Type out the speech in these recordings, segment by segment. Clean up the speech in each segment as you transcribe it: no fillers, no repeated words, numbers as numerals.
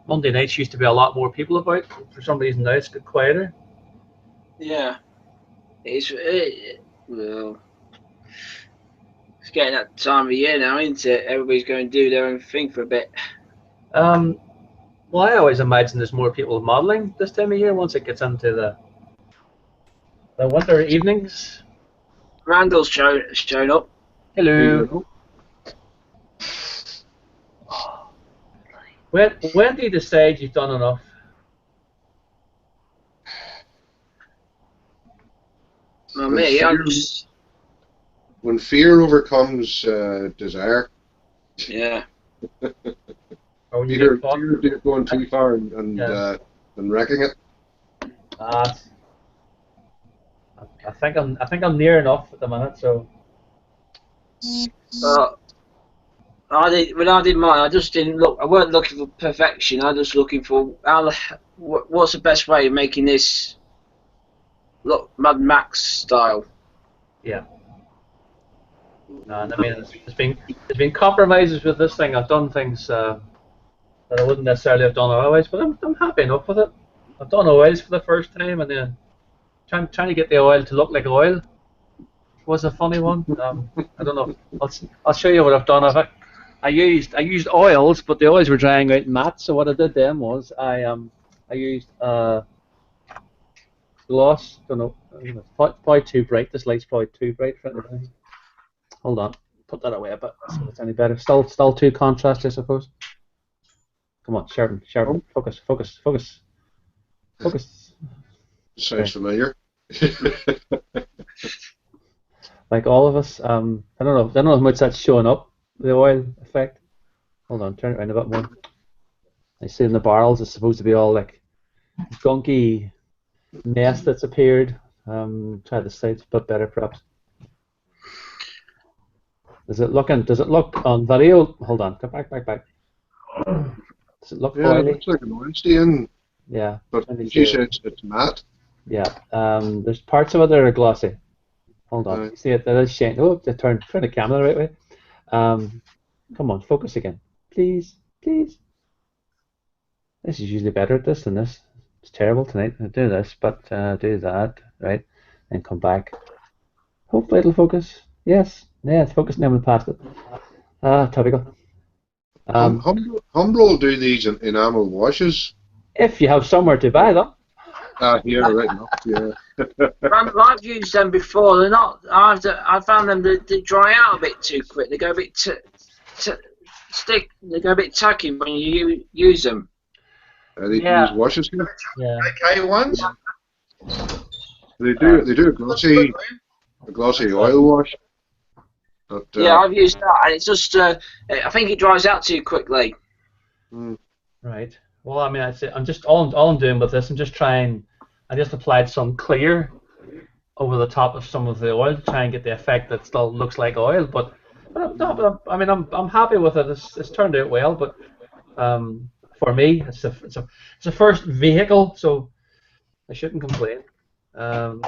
Monday nights used to be a lot more people about. For some reason now it's got quieter. Yeah, well, it's getting that time of year now, isn't it? Everybody's going to do their own thing for a bit. Well, I always imagine there's more people modelling this time of year once it gets into the winter evenings. Randall's shown up. Hello. When do you decide you've done enough? Well, me, when fear overcomes desire. Yeah. Or when you Fear get of going too far and wrecking it. I think I'm near enough at the minute. So. When I did mine, I just didn't look. I weren't looking for perfection. I was just looking for what's the best way of making this look Mad Max style. Yeah. And I mean, there's been compromises with this thing. I've done things that I wouldn't necessarily have done otherwise, but I'm happy enough with it. I've done oils for the first time, and then trying to get the oil to look like oil was a funny one. I don't know. I'll show you what I've done of it. I used oils, but the oils were drying out matte. So what I did then was I used gloss. Don't know. It's probably too bright. This light's probably too bright for it. Hold on. Put that away a bit so it's any better. Still too contrast, I suppose. Come on, Sheridan. Focus. Sounds familiar. Like all of us. I don't know how much that's showing up. The oil effect. Hold on, turn it around a bit more. I see in the barrels it's supposed to be all like gunky mess that's appeared. Try the sides a bit better perhaps. Does it look on video? Hold on, go back. Does it look oily? It looks like an oil stain. Yeah. But you said it's matte. Yeah. There's parts of it that are glossy. Hold on. See it? That is shiny. Oh, turn the camera the right way. Come on, focus again, please. This is usually better at this than this. It's terrible tonight. I'll do this, but do that, right? And come back. Hopefully it'll focus. Yes. Yeah, it's focused now. We passed it. Topical. Humbrol will do these in enamel washes. If you have somewhere to buy them. Yeah, right enough. Yeah. I've used them before. They're not. I found them they dry out a bit too quick. They go a bit stick. They go a bit tacky when you use them. They use washes here. Yeah. Okay, ones. They do a glossy oil wash. But, yeah, I've used that, and it's just. I think it dries out too quickly. Right. Well, I mean, I'm just all I'm doing with this. I just applied some clear over the top of some of the oil to try and get the effect that still looks like oil. But I mean, I'm happy with it. It's turned out well. But for me, it's a first vehicle, so I shouldn't complain. But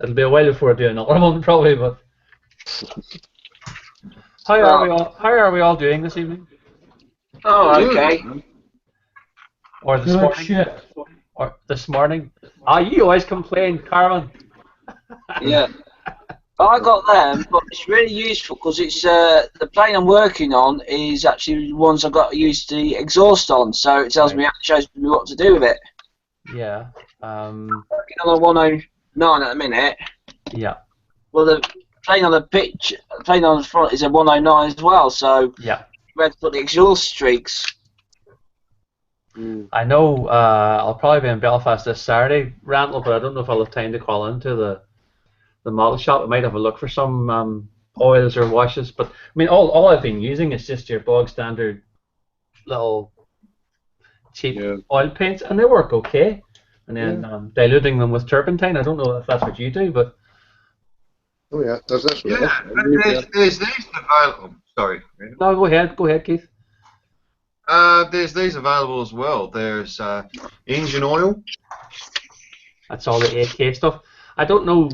it'll be a while before I do another one, probably. But how are we all doing this evening? Oh, okay. Or this morning? Shit. Or this morning? You always complain, Carmen. Yeah. I got them, but it's really useful because it's the plane I'm working on is actually the ones I've got to use the exhaust on, so it tells me, shows me what to do with it. Yeah. I'm working on a 109 at the minute. Yeah. Well, the plane on the front is a 109 as well, so yeah. Where to put the exhaust streaks. I know I'll probably be in Belfast this Saturday, Randall, but I don't know if I'll have time to call into the model shop. I might have a look for some oils or washes, but I mean, all I've been using is just your bog standard little cheap oil paints, and they work okay. And then diluting them with turpentine. I don't know if that's what you do, but oh yeah, that's what there's these available. Sorry. No, go ahead, Keith. There's these available as well. There's engine oil. That's all the AK stuff. I don't know.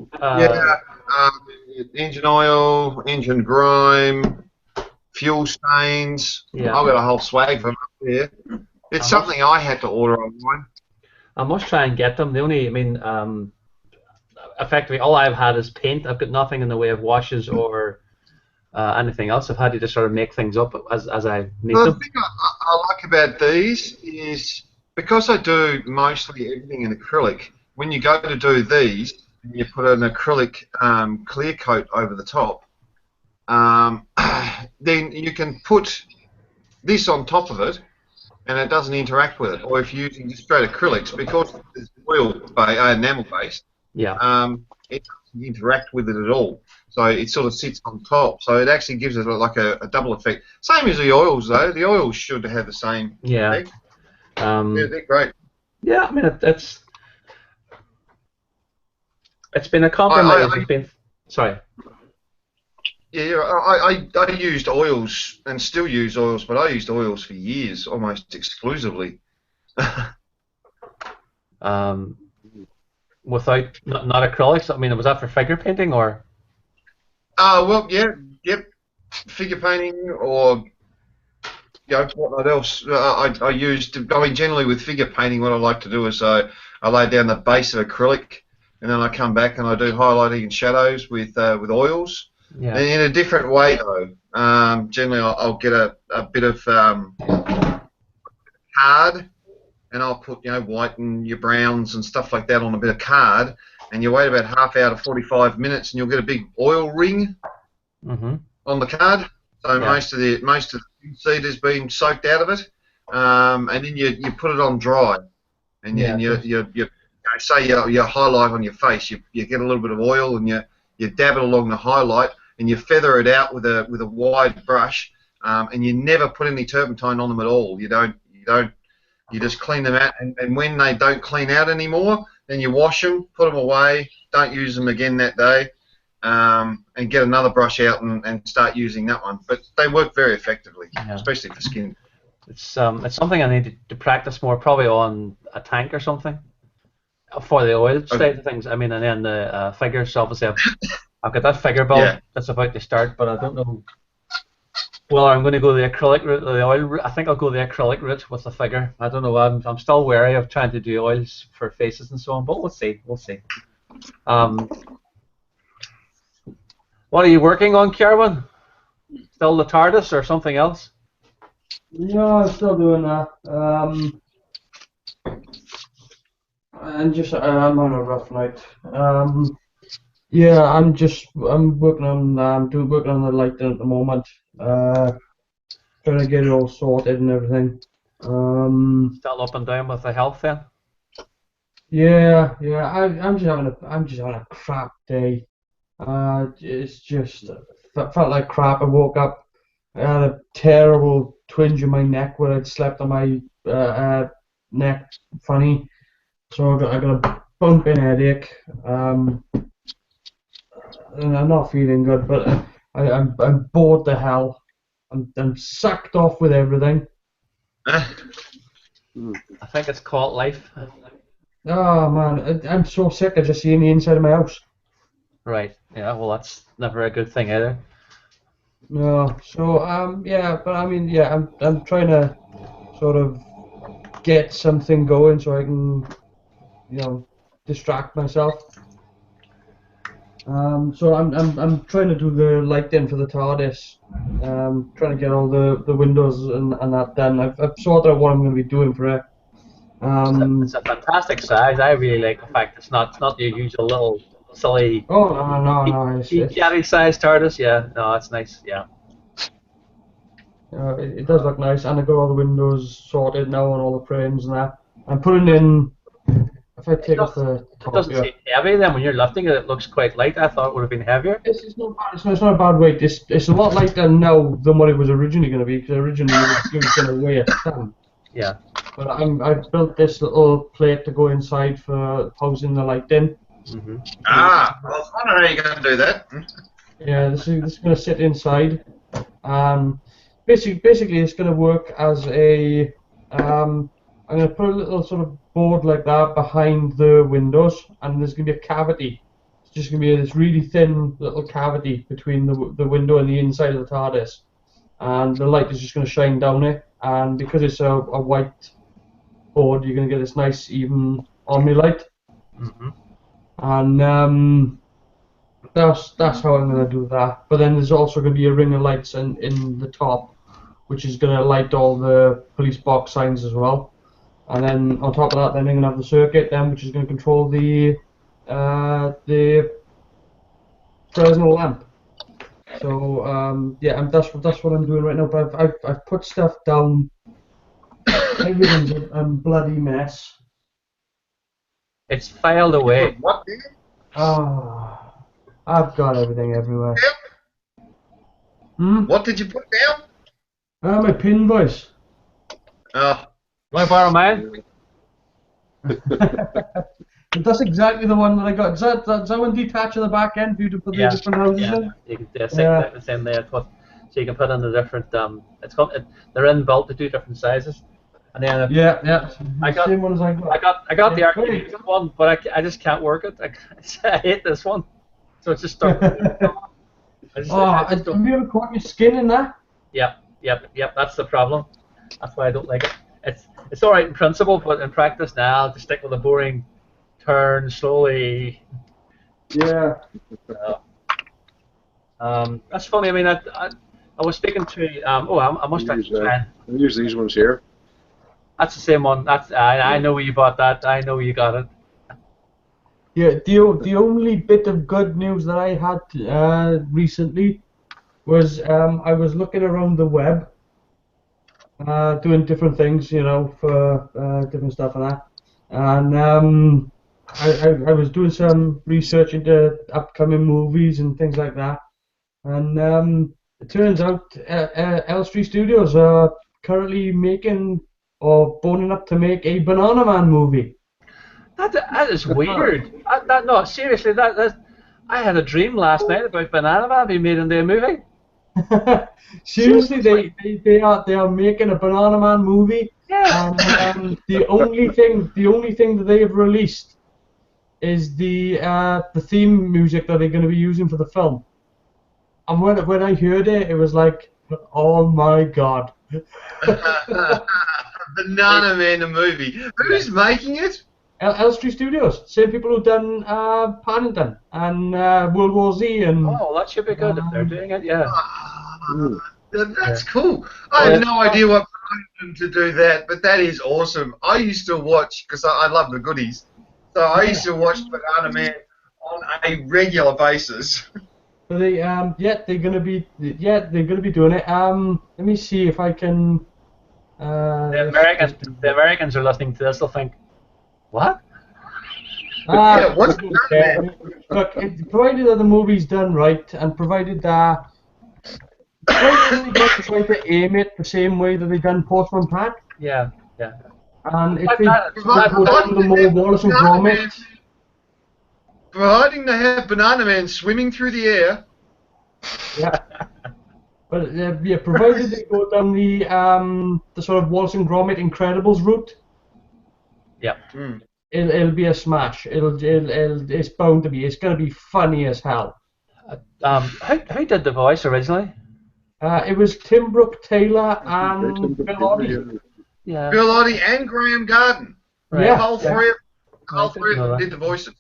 Engine oil, engine grime, fuel stains. Yeah. I've got a whole swag of them up there. It's something I had to order online. I must try and get them. The only, I mean, effectively, all I've had is paint. I've got nothing in the way of washes or anything else. I've had to just sort of make things up as I need The them. thing I like about these is because I do mostly everything in acrylic. When you go to do these, and you put an acrylic clear coat over the top, then you can put this on top of it, and it doesn't interact with it. Or if you're using just straight acrylics, because it's enamel based, Yeah. it doesn't interact with it at all. So it sort of sits on top. So it actually gives it like a double effect. Same as the oils, though. The oils should have the same Yeah. effect. They're great. Yeah, I mean, it's been a compromise. It's been, sorry. Yeah, I used oils and still use oils, but I used oils for years, almost exclusively. Without not acrylics. I mean, was that for figure painting or? Well, yeah, yep, figure painting or whatnot else. I used. I mean, generally with figure painting, what I like to do is I lay down the base of acrylic, and then I come back and I do highlighting and shadows with oils. Yeah. In a different way though. Generally, I'll get a bit of card, and I'll put white and your browns and stuff like that on a bit of card, and you wait about half hour to 45 minutes, and you'll get a big oil ring on the card. So most of the seed has been soaked out of it, and then you put it on dry, and then you say your highlight on your face, you get a little bit of oil and you dab it along the highlight, and you feather it out with a wide brush, and you never put any turpentine on them at all. You just clean them out, and when they don't clean out anymore, then you wash them, put them away, don't use them again that day, and get another brush out and start using that one. But they work very effectively, especially for skin. It's something I need to practice more, probably on a tank or something, for the oil side of things. I mean, and then the figures, obviously I've got that figure build that's about to start, but I don't know whether I'm going to go the acrylic route or the oil route. I think I'll go the acrylic route with the figure. I don't know. I'm still wary of trying to do oils for faces and so on, but we'll see. We'll see. What are you working on, Kieran? Still the TARDIS or something else? Yeah, I'm still doing that. I'm on a rough night. Yeah, I'm working on the lighting at the moment. Trying to get it all sorted and everything. Still up and down with the health then? Yeah. I'm just having a crap day. It's just felt like crap. I woke up. I had a terrible twinge in my neck where I'd slept on my neck funny. So I got a bumping headache. And I'm not feeling good, but I'm bored to hell. I'm sacked off with everything. I think it's called life. Oh man, I'm so sick of just seeing the inside of my house. Right. Yeah. Well, that's never a good thing either. No. So yeah, but I mean, yeah, I'm trying to sort of get something going so I can, distract myself. So I'm trying to do the lighting for the TARDIS. Trying to get all the windows and that done. I've sorted out what I'm going to be doing for it. It's a fantastic size. I really like the fact it's not your usual little silly. Oh no! It's carry size TARDIS. Yeah. No, it's nice. Yeah. It does look nice, and I got all the windows sorted now and all the frames and that. I'm putting in. If I take off the top, it doesn't seem heavy then when you're lifting it. It looks quite light. I thought it would have been heavier. It's not bad. It's not a bad weight. It's a lot lighter now than what it was originally going to be, because originally it was going to weigh a ton. Yeah. But I've built this little plate to go inside for housing the light in. I was wondering how you're going to do that. Yeah, this is going to sit inside. Basically, it's going to work as a. I'm going to put a little sort of board like that behind the windows, and there's going to be a cavity. It's just going to be this really thin little cavity between the window and the inside of the TARDIS. and the light is just going to shine down it. And because it's a white board, you're going to get this nice even omni light. And that's how I'm going to do that. But then there's also going to be a ring of lights in the top, which is going to light all the police box signs as well. And then on top of that, then I'm going to have the circuit, then, which is going to control the Fresnel lamp. So yeah, that's what I'm doing right now. But I've put stuff down. Everything's a bloody mess. It's filed away. What? Ah, I've got everything everywhere. What did you put down? My pin voice. Oh. Want to borrow mine? That's exactly the one that I got. Is that one detach on the back end for you to put the different houses in? You can do the same there. So you can put in the different. It's called. They're inbuilt to do different sizes. And then I got same one as I got. I got the arcade one, but I just can't work it. I hate this one, so it's just stuck. Have you ever caught your skin in that? Yep. That's the problem. That's why I don't like it. It's all right in principle, but in practice now, to stick with a boring turn slowly. Yeah. That's funny. I mean, I was speaking to. I must actually try. Use these ones here. That's the same one. I know where you bought that. I know you got it. Yeah. The only bit of good news that I had recently was I was looking around the web, doing different things, for different stuff and that, and I was doing some research into upcoming movies and things like that, and it turns out Elstree Studios are currently making or boning up to make a Banana Man movie. That is weird. No, seriously, I had a dream last night about Banana Man being made into a movie. Seriously, they are making a Banana Man movie. Yeah. And the only thing that they have released is the theme music that they're going to be using for the film. And when I heard it, it was like, oh my god. Banana Man the movie. Who's making it? Elstree Studios. Same people who've done Paddington and World War Z and. Oh, that should be good if they're doing it. Yeah. That's cool. I have no idea what prompted them to do that, but that is awesome. I used to watch because I love the goodies, so I used to watch Banana Man on a regular basis. So they're gonna be doing it. Let me see if I can. The Americans are listening to this. They'll think, what? Yeah, what's Banana Man? Look, provided that the movie's done right, and provided that they get to try to aim it the same way that they've done Postman Pat. Yeah. And if they go down the more Wallace and Gromit. Providing they have Banana Man swimming through the air. Yeah. But provided they go down the sort of Wallace and Gromit Incredibles route. Yeah. It'll be a smash. It's bound to be. It's going to be funny as hell. Who did the voice originally? It was Tim Brooke Taylor and Bill Oddie. Yeah. Bill Oddie and Graham Garden. Right. Yeah. All three of them did the voices.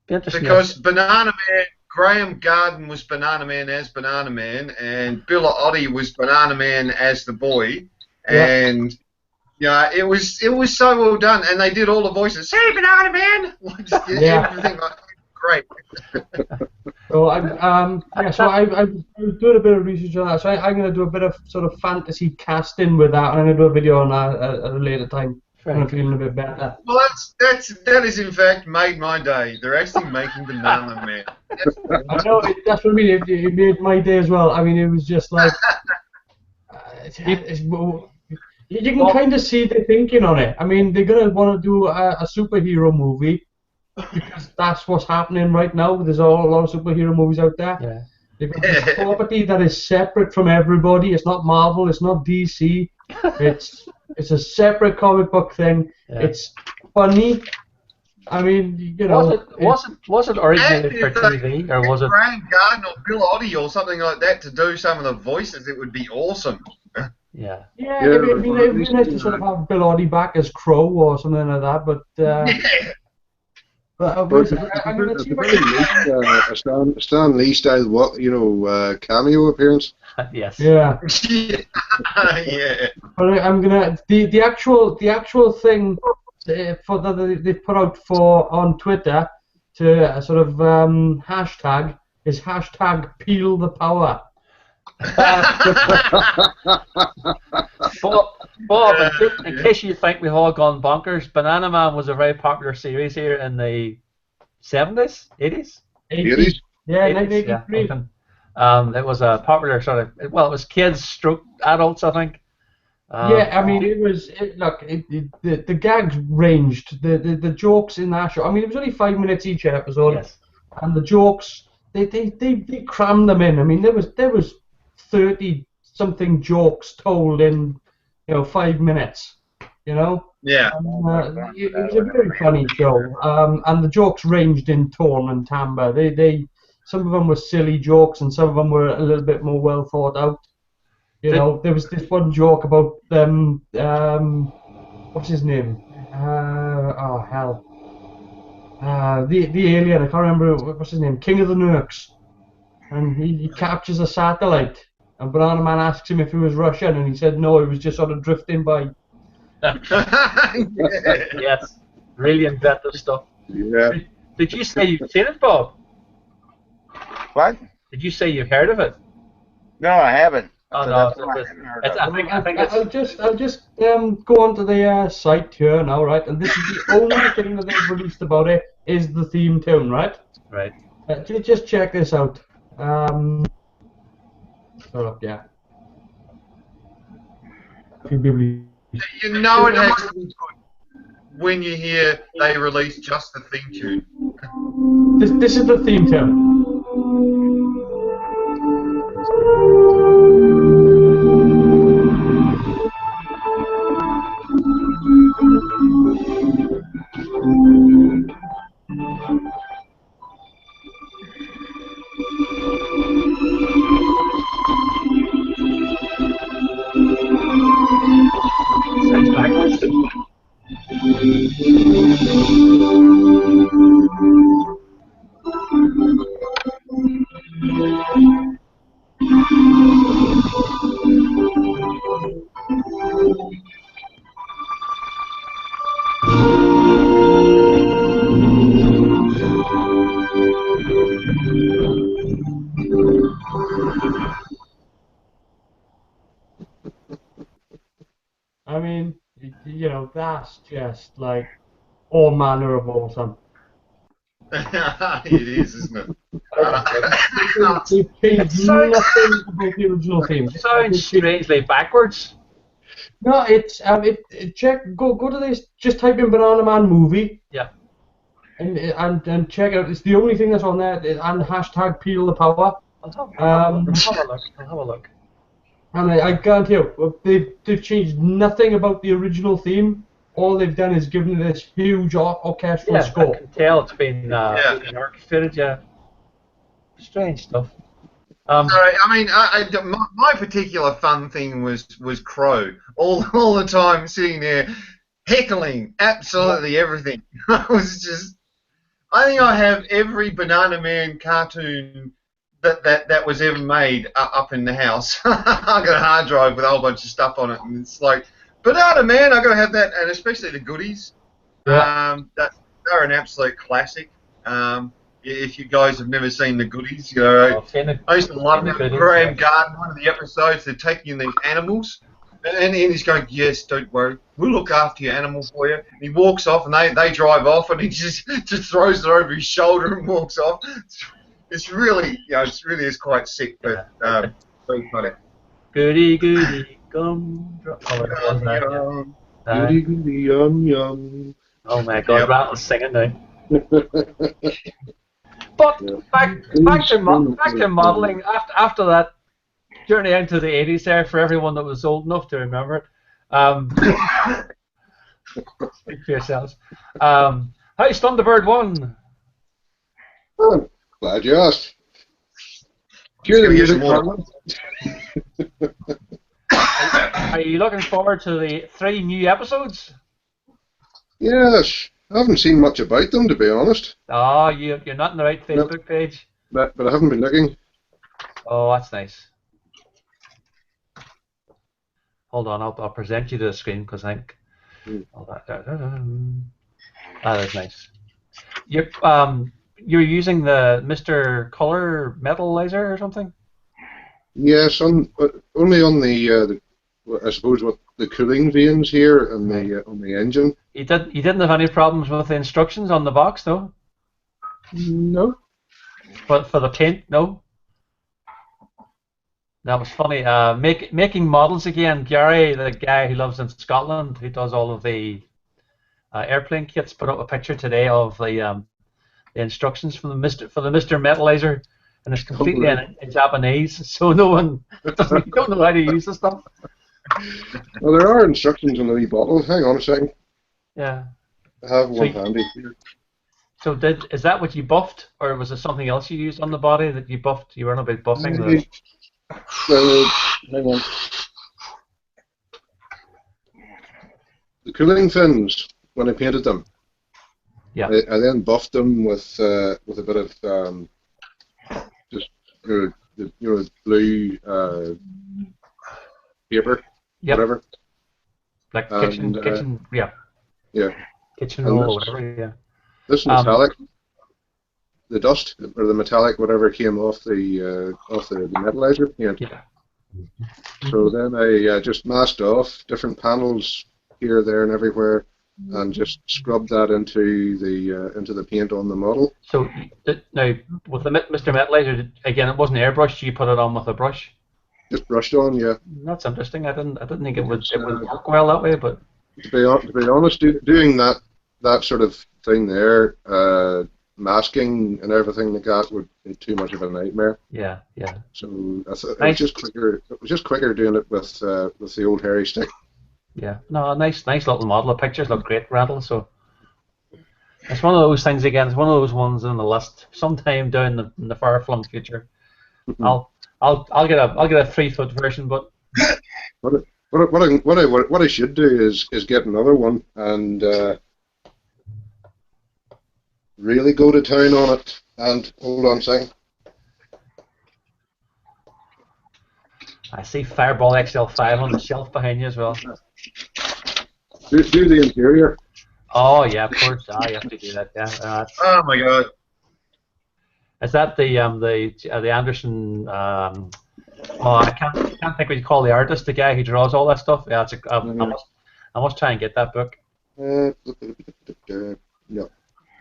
Because Banana Man, Graham Garden was Banana Man as Banana Man, and Bill Oddie was Banana Man as the boy, and it was so well done, and they did all the voices. Hey, Banana Man! Everything great. So I was doing a bit of research on that. So I'm going to do a bit of sort of fantasy casting with that, and I'm going to do a video on that at a later time. When I'm feeling a bit better. Well, that is in fact made my day. They're actually making Banana Man. I know that's what I mean. It made my day as well. I mean, it was just like you can kind of see the thinking on it. I mean, they're gonna want to do a superhero movie because that's what's happening right now. There's a lot of superhero movies out there. Yeah. They've got this property that is separate from everybody. It's not Marvel. It's not DC. It's a separate comic book thing. Yeah. It's funny. I mean, you know, Was it originated And for if they TV, or was it? Graham Gardner or Bill Oddie or something like that to do some of the voices, it would be awesome. Yeah. yeah, Yeah, it'd be nice to sort of have Bill Oddie back as Crow or something like that. But Yeah. but Or I'm going to see if I very can. least, a Stan Lee style, cameo appearance. Yes. Yeah. Yeah. But I'm gonna the actual thing for that they've put out for on Twitter to sort of hashtag is hashtag peel the power. Bob, in case you think we've all gone bonkers, Banana Man was a very popular series here in the 70s, 80s? 80s? Yeah, 80s, 1983. even. It was a popular sort of, well, it was kids stroke adults, I think. Yeah, I mean, the gags ranged, the jokes in that show. I mean, it was only 5 minutes each episode, Yes. and the jokes they crammed them in. I mean, there was 30 something jokes told in 5 minutes. Yeah. It was a very funny show, and the jokes ranged in tone and timbre. Some of them were silly jokes, and some of them were a little bit more well thought out. There was this one joke about them. What's his name? Oh hell. The alien. I can't remember what's his name. King of the Nurks, and he captures a satellite. And Banana Man asks him if he was Russian, and he said no, he was just sort of drifting by. Yes. Really inventive stuff. Yeah. Did you say you've seen it, Bob? What? Did you say you've heard of it? No, I haven't. Oh So no, that's why I haven't heard of it. I think it's. I'll just go onto the site here now, right? And this is the only thing that they've released about it is the theme tune, right? Right. Just check this out. Hold up, yeah. You know it has to be good when you hear they release just the theme tune. This is the theme tune. Sounds backwards. I mean, that's just like all manner of awesome. It is, isn't it? They've changed nothing about the original theme. It sounds strangely backwards. No, it's go to this. Just type in Banana Man movie. Yeah. And check out. It's the only thing that's on there. And hashtag peel the power. I'll have a look. And I guarantee you, they've changed nothing about the original theme. All they've done is given it this huge orchestral I score. can tell it's been orchestrated. Yeah. Strange stuff. Sorry, I mean, my particular fun thing was Crow. All the time sitting there heckling absolutely everything. I think I have every Banana Man cartoon that was ever made up in the house. I got a hard drive with a whole bunch of stuff on it, and it's like, Banana Man, I got to have that, and especially the goodies. Yeah. They're an absolute classic. If you guys have never seen the goodies, I used to love it. Graham Gardner, one of the episodes, they're taking these animals, and he's going, yes, don't worry, we'll look after your animal for you. And he walks off, and they drive off, and he just throws it over his shoulder and walks off. It's really, it really is quite sick, but very funny. Goody, gumdrop. Goody, goody, yum, yum. Oh my God, Rattle's singing now. But back to modelling. After that journey into the 80s there, for everyone that was old enough to remember it, speak for yourselves. How's Thunderbird 1? Oh, glad you asked. Cue the music, Carmen. Are you looking forward to the 3 new episodes? Yes. I haven't seen much about them, to be honest. Oh, you're not in the right Facebook page. But I haven't been looking. Oh, that's nice. Hold on, I'll present you to the screen because I think that is nice. You're using the Mr. Color metal laser or something? Yes, only on the I suppose what the cooling vanes here and on the engine. You didn't have any problems with the instructions on the box, though? No. But for the paint, no. That was funny. Making models again. Gary, the guy who lives in Scotland, who does all of the airplane kits, put up a picture today of the instructions for the Mr. Metalizer, and it's completely in Japanese, so no one don't know how to use the stuff. Well, there are instructions on the wee bottle. Hang on a second. Yeah. I have one handy here. So is that what you buffed, or was it something else you used on the body that you buffed? You weren't about buffing hang on. The cooling fins, when I painted them, yeah. I then buffed them with a bit of just blue paper, whatever. Like kitchen, yeah. Yeah. Kitchen roll or whatever, yeah. This metallic, the dust or the metallic, whatever came off the metalizer paint. Yeah. So then I just masked off different panels here, there, and everywhere, and just scrubbed that into the paint on the model. So now with the Mr. Metalizer, again, it wasn't airbrushed. You put it on with a brush. Just brushed on, yeah. That's interesting. I didn't think it would work well that way, but to be honest, doing that sort of thing there, masking and everything like that would be too much of a nightmare. Yeah. So it was just quicker. It was just quicker doing it with the old hairy stick. Yeah. No, nice little model. The pictures look great, Randall. So it's one of those things again. It's one of those ones on the list. Sometime down in the far flung future, I'll get a 3-foot version, but what I should do is get another one and really go to town on it. And hold on a second. I see Fireball XL5 on the shelf behind you as well. Do the interior. Oh yeah, of course. You have to do that. Yeah. Oh my God. Is that the Anderson? I can't think what you call the artist, the guy who draws all that stuff. Yeah, I must try and get that book. No,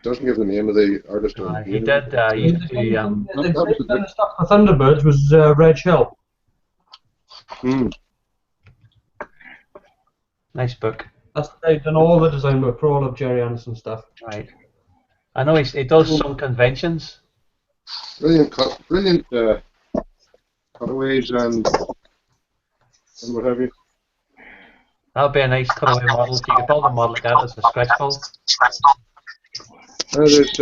doesn't give the name of the artist. He did. He used to do. The stuff for Thunderbirds was Reg Hill. Nice book. They've done all the design work for all of Jerry Anderson stuff. Right. I know he does some conventions. Brilliant cutaways and what have you. That would be a nice cutaway model. If you could build a model like that as a stretch goal. There's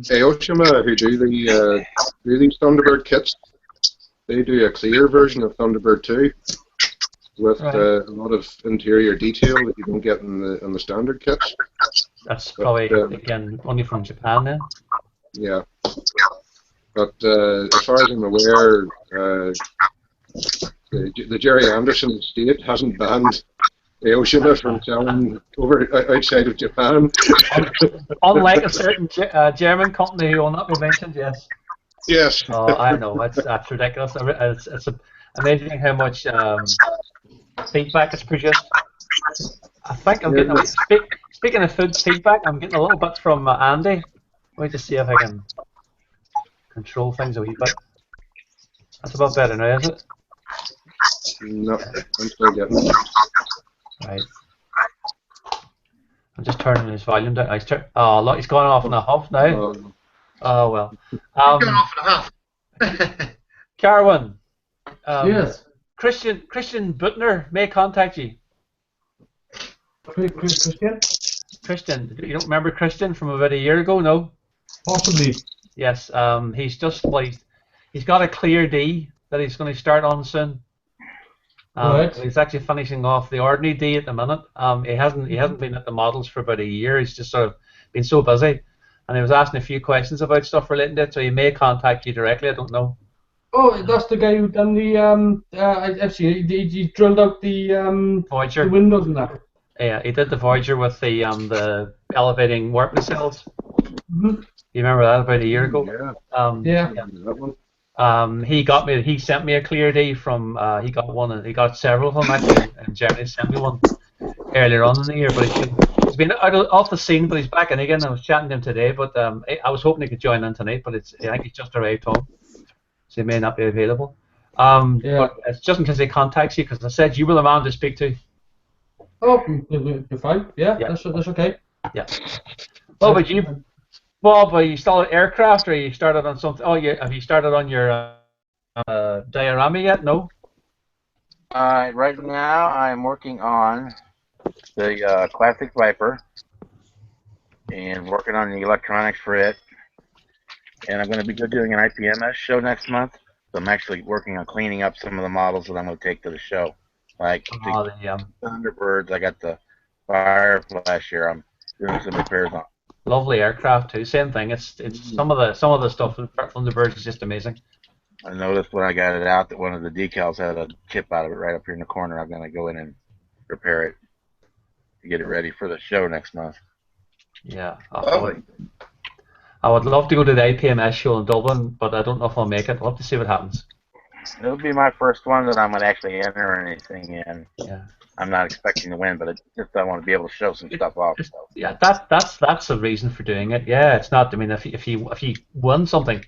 Aoshima who do these Thunderbird kits. They do a clear version of Thunderbird 2 with a lot of interior detail that you don't get in the standard kits. That's probably again only from Japan then. Yeah, but as far as I'm aware, the Jerry Anderson estate hasn't banned Aoshima from selling outside of Japan. Unlike a certain German company who will not be mentioned, yes. Yes. Oh, I know, that's ridiculous. It's amazing how much feedback is produced. I think I'm getting speaking of food feedback, I'm getting a little bit from Andy. Wait to see if I can control things a wee bit. That's about better now, is it? No, I'm still getting it. Right. I'm just turning his volume down. Oh, look, he's gone off in a huff now. Oh well. Going off in a huff. Carwin. Yes. Christian Butner may contact you. Christian Christian. You don't remember Christian from about a year ago, no? Possibly. Yes. He's just he's got a clear D that he's going to start on soon. Right. He's actually finishing off the ordinary D at the minute. He hasn't been at the models for about a year. He's just sort of been so busy, and he was asking a few questions about stuff relating to it. So he may contact you directly. I don't know. Oh, that's the guy who done the I've seen it. He drilled out the Voyager. the windows and that. Yeah, he did the Voyager with the elevating warp cells. Mm-hmm. You remember that about a year ago? Yeah. Yeah. That one. He sent me a clear D from he got one and he got several of them actually, and Jeremy sent me one earlier on in the year, but he's been off the scene, but he's back in again. I was chatting to him today, but I was hoping he could join in tonight, but I think he's just arrived home, so he may not be available. But it's just in case he contacts you, because I said you were the man to speak to. Oh, you're fine. Yeah, that's okay. Yeah. Well, but you, Bob, are you still at aircraft, or you started on something? Oh, have you started on your diorama yet? No. Right now, I'm working on the Classic Viper and working on the electronics for it. And I'm going to be doing an IPMS show next month. So I'm actually working on cleaning up some of the models that I'm going to take to the show. Like the Thunderbirds, I got the Fireflies here. I'm doing some repairs on. Lovely aircraft too. Same thing. It's some of the stuff from Thunderbirds is just amazing. I noticed when I got it out that one of the decals had a chip out of it right up here in the corner. I'm going to go in and repair it to get it ready for the show next month. Yeah. I would love to go to the IPMS show in Dublin, but I don't know if I'll make it. I'll have to see what happens. It'll be my first one that I'm going to actually enter anything in. Yeah. I'm not expecting to win, but I want to be able to show some stuff off. So. Yeah, that's the reason for doing it. Yeah, it's not. I mean, if you win something,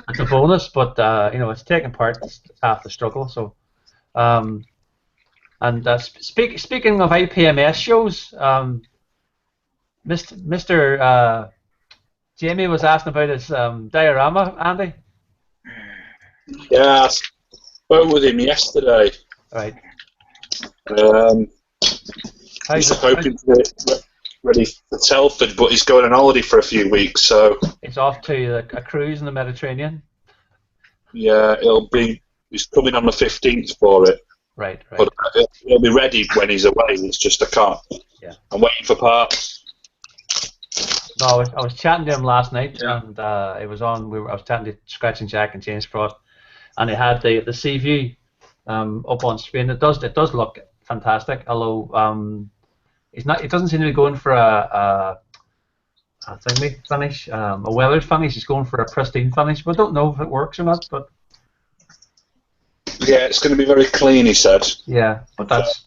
it's a bonus. But it's taking part. It's half the struggle. So, and speaking of IPMS shows, Mr. Jamie was asking about his diorama, Andy. Yeah, I spoke with him yesterday. Right. He's hoping to get ready for Telford, but he's going on holiday for a few weeks, so... He's off to a cruise in the Mediterranean? Yeah, he's coming on the 15th for it. Right. But he'll be ready when he's away, it's just I can't. Yeah. I'm waiting for parts. No, I was chatting to him last night, and it was on. I was chatting to Scratching Jack and James Frost, and he had the Sea View up on screen. It does look fantastic. Although it doesn't seem to be going for a thingy finish, a weathered finish. He's going for a pristine finish. But I don't know if it works or not. But yeah, it's going to be very clean, he said. Yeah, but that's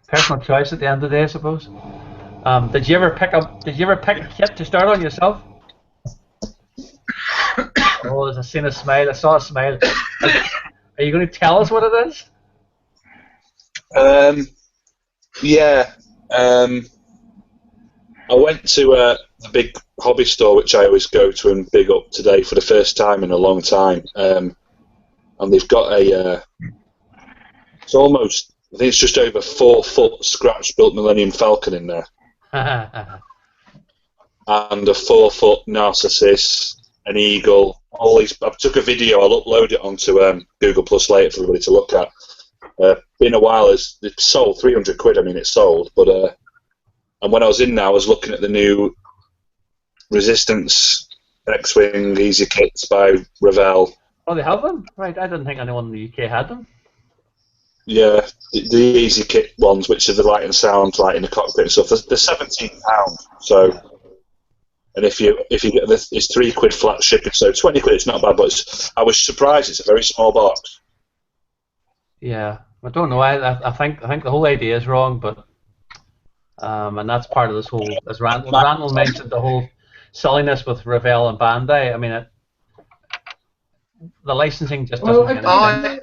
personal choice at the end of the day, I suppose. Did you ever pick a kit to start on yourself? Oh, I seen a smile. I saw a smile. Are you going to tell us what it is? Yeah. I went to a big hobby store, which I always go to and big up today for the first time in a long time. And they've got it's almost, I think it's just over 4 foot scratch-built Millennium Falcon in there. And a 4 foot Narcissus, an Eagle, all these. I took a video, I'll upload it onto Google Plus later for everybody to look at. Been a while, it's sold, 300 quid, I mean it's sold, but and when I was in there I was looking at the new Resistance X-Wing Easy Kits by Revell. Oh, they have them? Right, I didn't think anyone in the UK had them. Yeah, the Easy Kit ones, which are the light and sound, light in the cockpit and stuff, they're £17. So, and if you get this, it's £3 flat shipping, so 20 quid. It's not bad, but I was surprised. It's a very small box. Yeah, I don't know. I think the whole idea is wrong, but and that's part of this whole. As Randall mentioned, the whole silliness with Revell and Bandai. I mean, the licensing just doesn't. I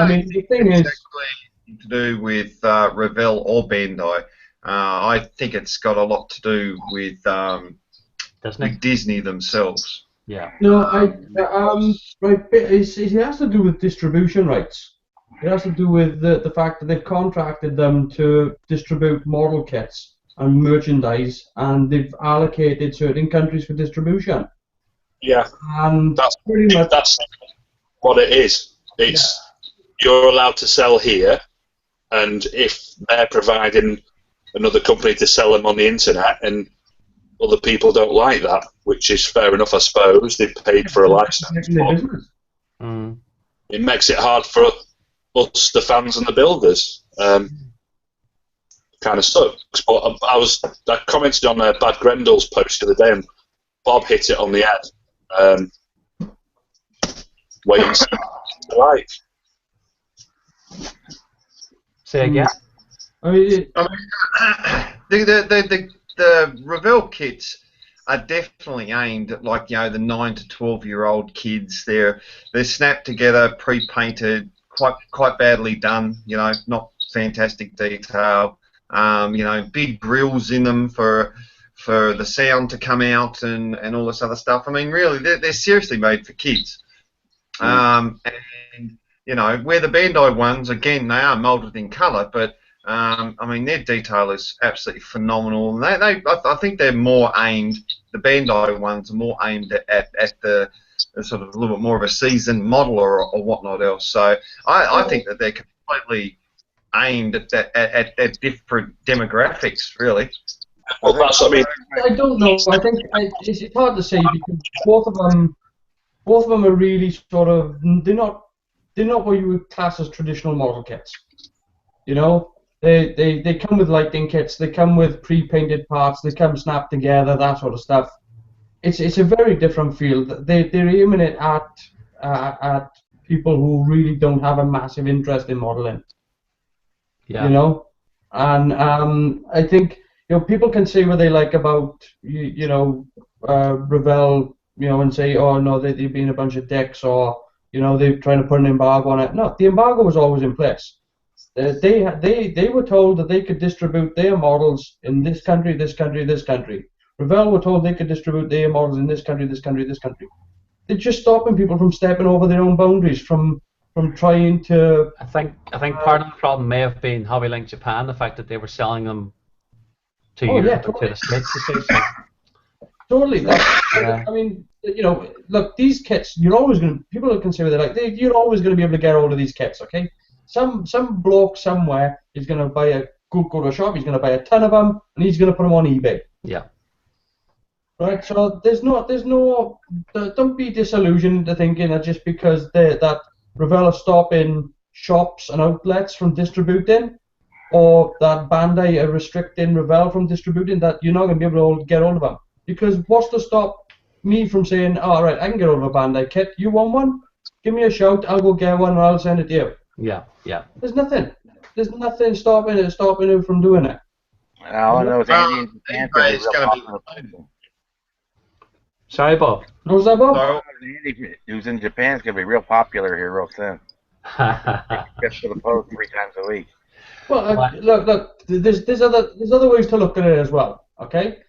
mean, the thing is, to do with Revell or Bandai. I think it's got a lot to do with Disney themselves. Yeah. No, right. It has to do with distribution rights. It has to do with the fact that they've contracted them to distribute model kits and merchandise, and they've allocated certain countries for distribution. Yeah, And that's pretty much that's what it is. It's you're allowed to sell here, and if they're providing another company to sell them on the internet, and other people don't like that, which is fair enough, I suppose. They've paid for a license. Mm. It makes it hard for us, the fans and the builders. Kind of sucks. But I commented on Bad Grendel's post the other day, and Bob hit it on the head. Wait and see. Right. Say again. I mean, the Revell kits are definitely aimed at, like, you know, the 9 to 12-year-old kids. They're snapped together, pre-painted, quite badly done. You know, not fantastic detail. You know, big grills in them for the sound to come out and all this other stuff. I mean, really, they're seriously made for kids. And you know, where the Bandai ones, again, they are moulded in colour, but I mean, their detail is absolutely phenomenal. And I think they're more aimed. The Bandai ones are more aimed at the sort of a little bit more of a seasoned model or whatnot else. So I think that they're completely aimed at different demographics, really. Well, that's what I mean. I don't know. I think it's hard to say because both of them are really sort of they're not what you would class as traditional model kits. You know, they come with lighting kits, they come with pre-painted parts, they come snapped together, that sort of stuff. It's a very different feel. They're aiming it at people who really don't have a massive interest in modeling. Yeah. You know, and I think, you know, people can say what they like about Revell, you know, and say, oh no, they've been a bunch of dicks, or you know, they're trying to put an embargo on it. No, the embargo was always in place. They were told that they could distribute their models in this country, this country, this country. Revell were told they could distribute their models in this country, this country, this country. They're just stopping people from stepping over their own boundaries, from trying to. I think part of the problem may have been Hobby Link Japan, the fact that they were selling them to Europe or to the States. Totally. I mean, you know, look, these kits, you're always going to, people can say what they like, you're always going to be able to get hold of these kits, okay? Some bloke somewhere is going to go to a shop, he's going to buy a ton of them, and he's going to put them on eBay. Yeah. Right, so there's no, don't be disillusioned into thinking that just because that Revell are stopping shops and outlets from distributing, or that Bandai are restricting Revell from distributing, that you're not going to be able to get hold of them. Because what's to stop me from saying, oh, all right, I can get hold of a Bandai kit, you want one? Give me a shout, I'll go get one and I'll send it to you. Yeah, yeah. There's nothing stopping it from doing it. All I know is Andy in Japan It's going to be. Sorry, Bob. What was that, Bob? Andy, who's in Japan, is going to be real popular here real soon. Gets to the post 3 times a week. Well, look. There's other ways to look at it as well. Okay,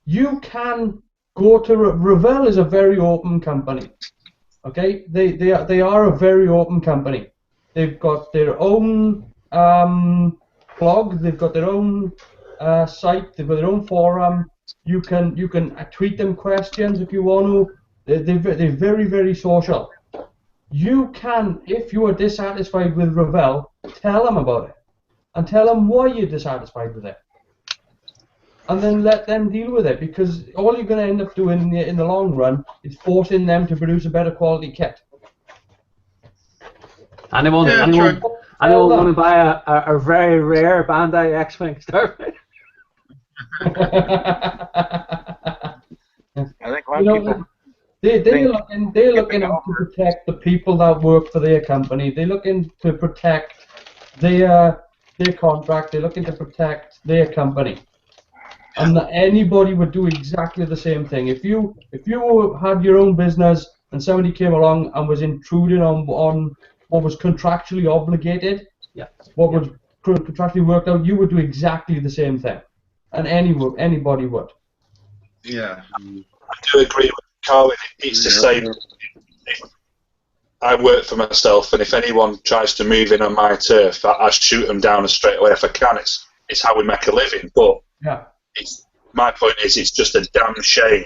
you can go to Revell is a very open company. Okay, they are a very open company. They've got their own blog. They've got their own site. They've got their own forum. You can tweet them questions if you want to. They're very, very social. You can, if you are dissatisfied with Revell, tell them about it, and tell them why you're dissatisfied with it, and then let them deal with it. Because all you're going to end up doing in the long run is forcing them to produce a better quality kit. Anyone want to buy a very rare Bandai X-Wing Starfighter? I think a lot of people. They're looking to protect the people that work for their company. They're looking to protect their contract. They're looking to protect their company. And anybody would do exactly the same thing. If you had your own business and somebody came along and was intruding on what was contractually obligated, what was contractually worked out, you would do exactly the same thing. And anybody would. Yeah. I do agree with Carwin. It's the same. I work for myself, and if anyone tries to move in on my turf, I shoot them down straight away if I can. It's how we make a living. But my point is, it's just a damn shame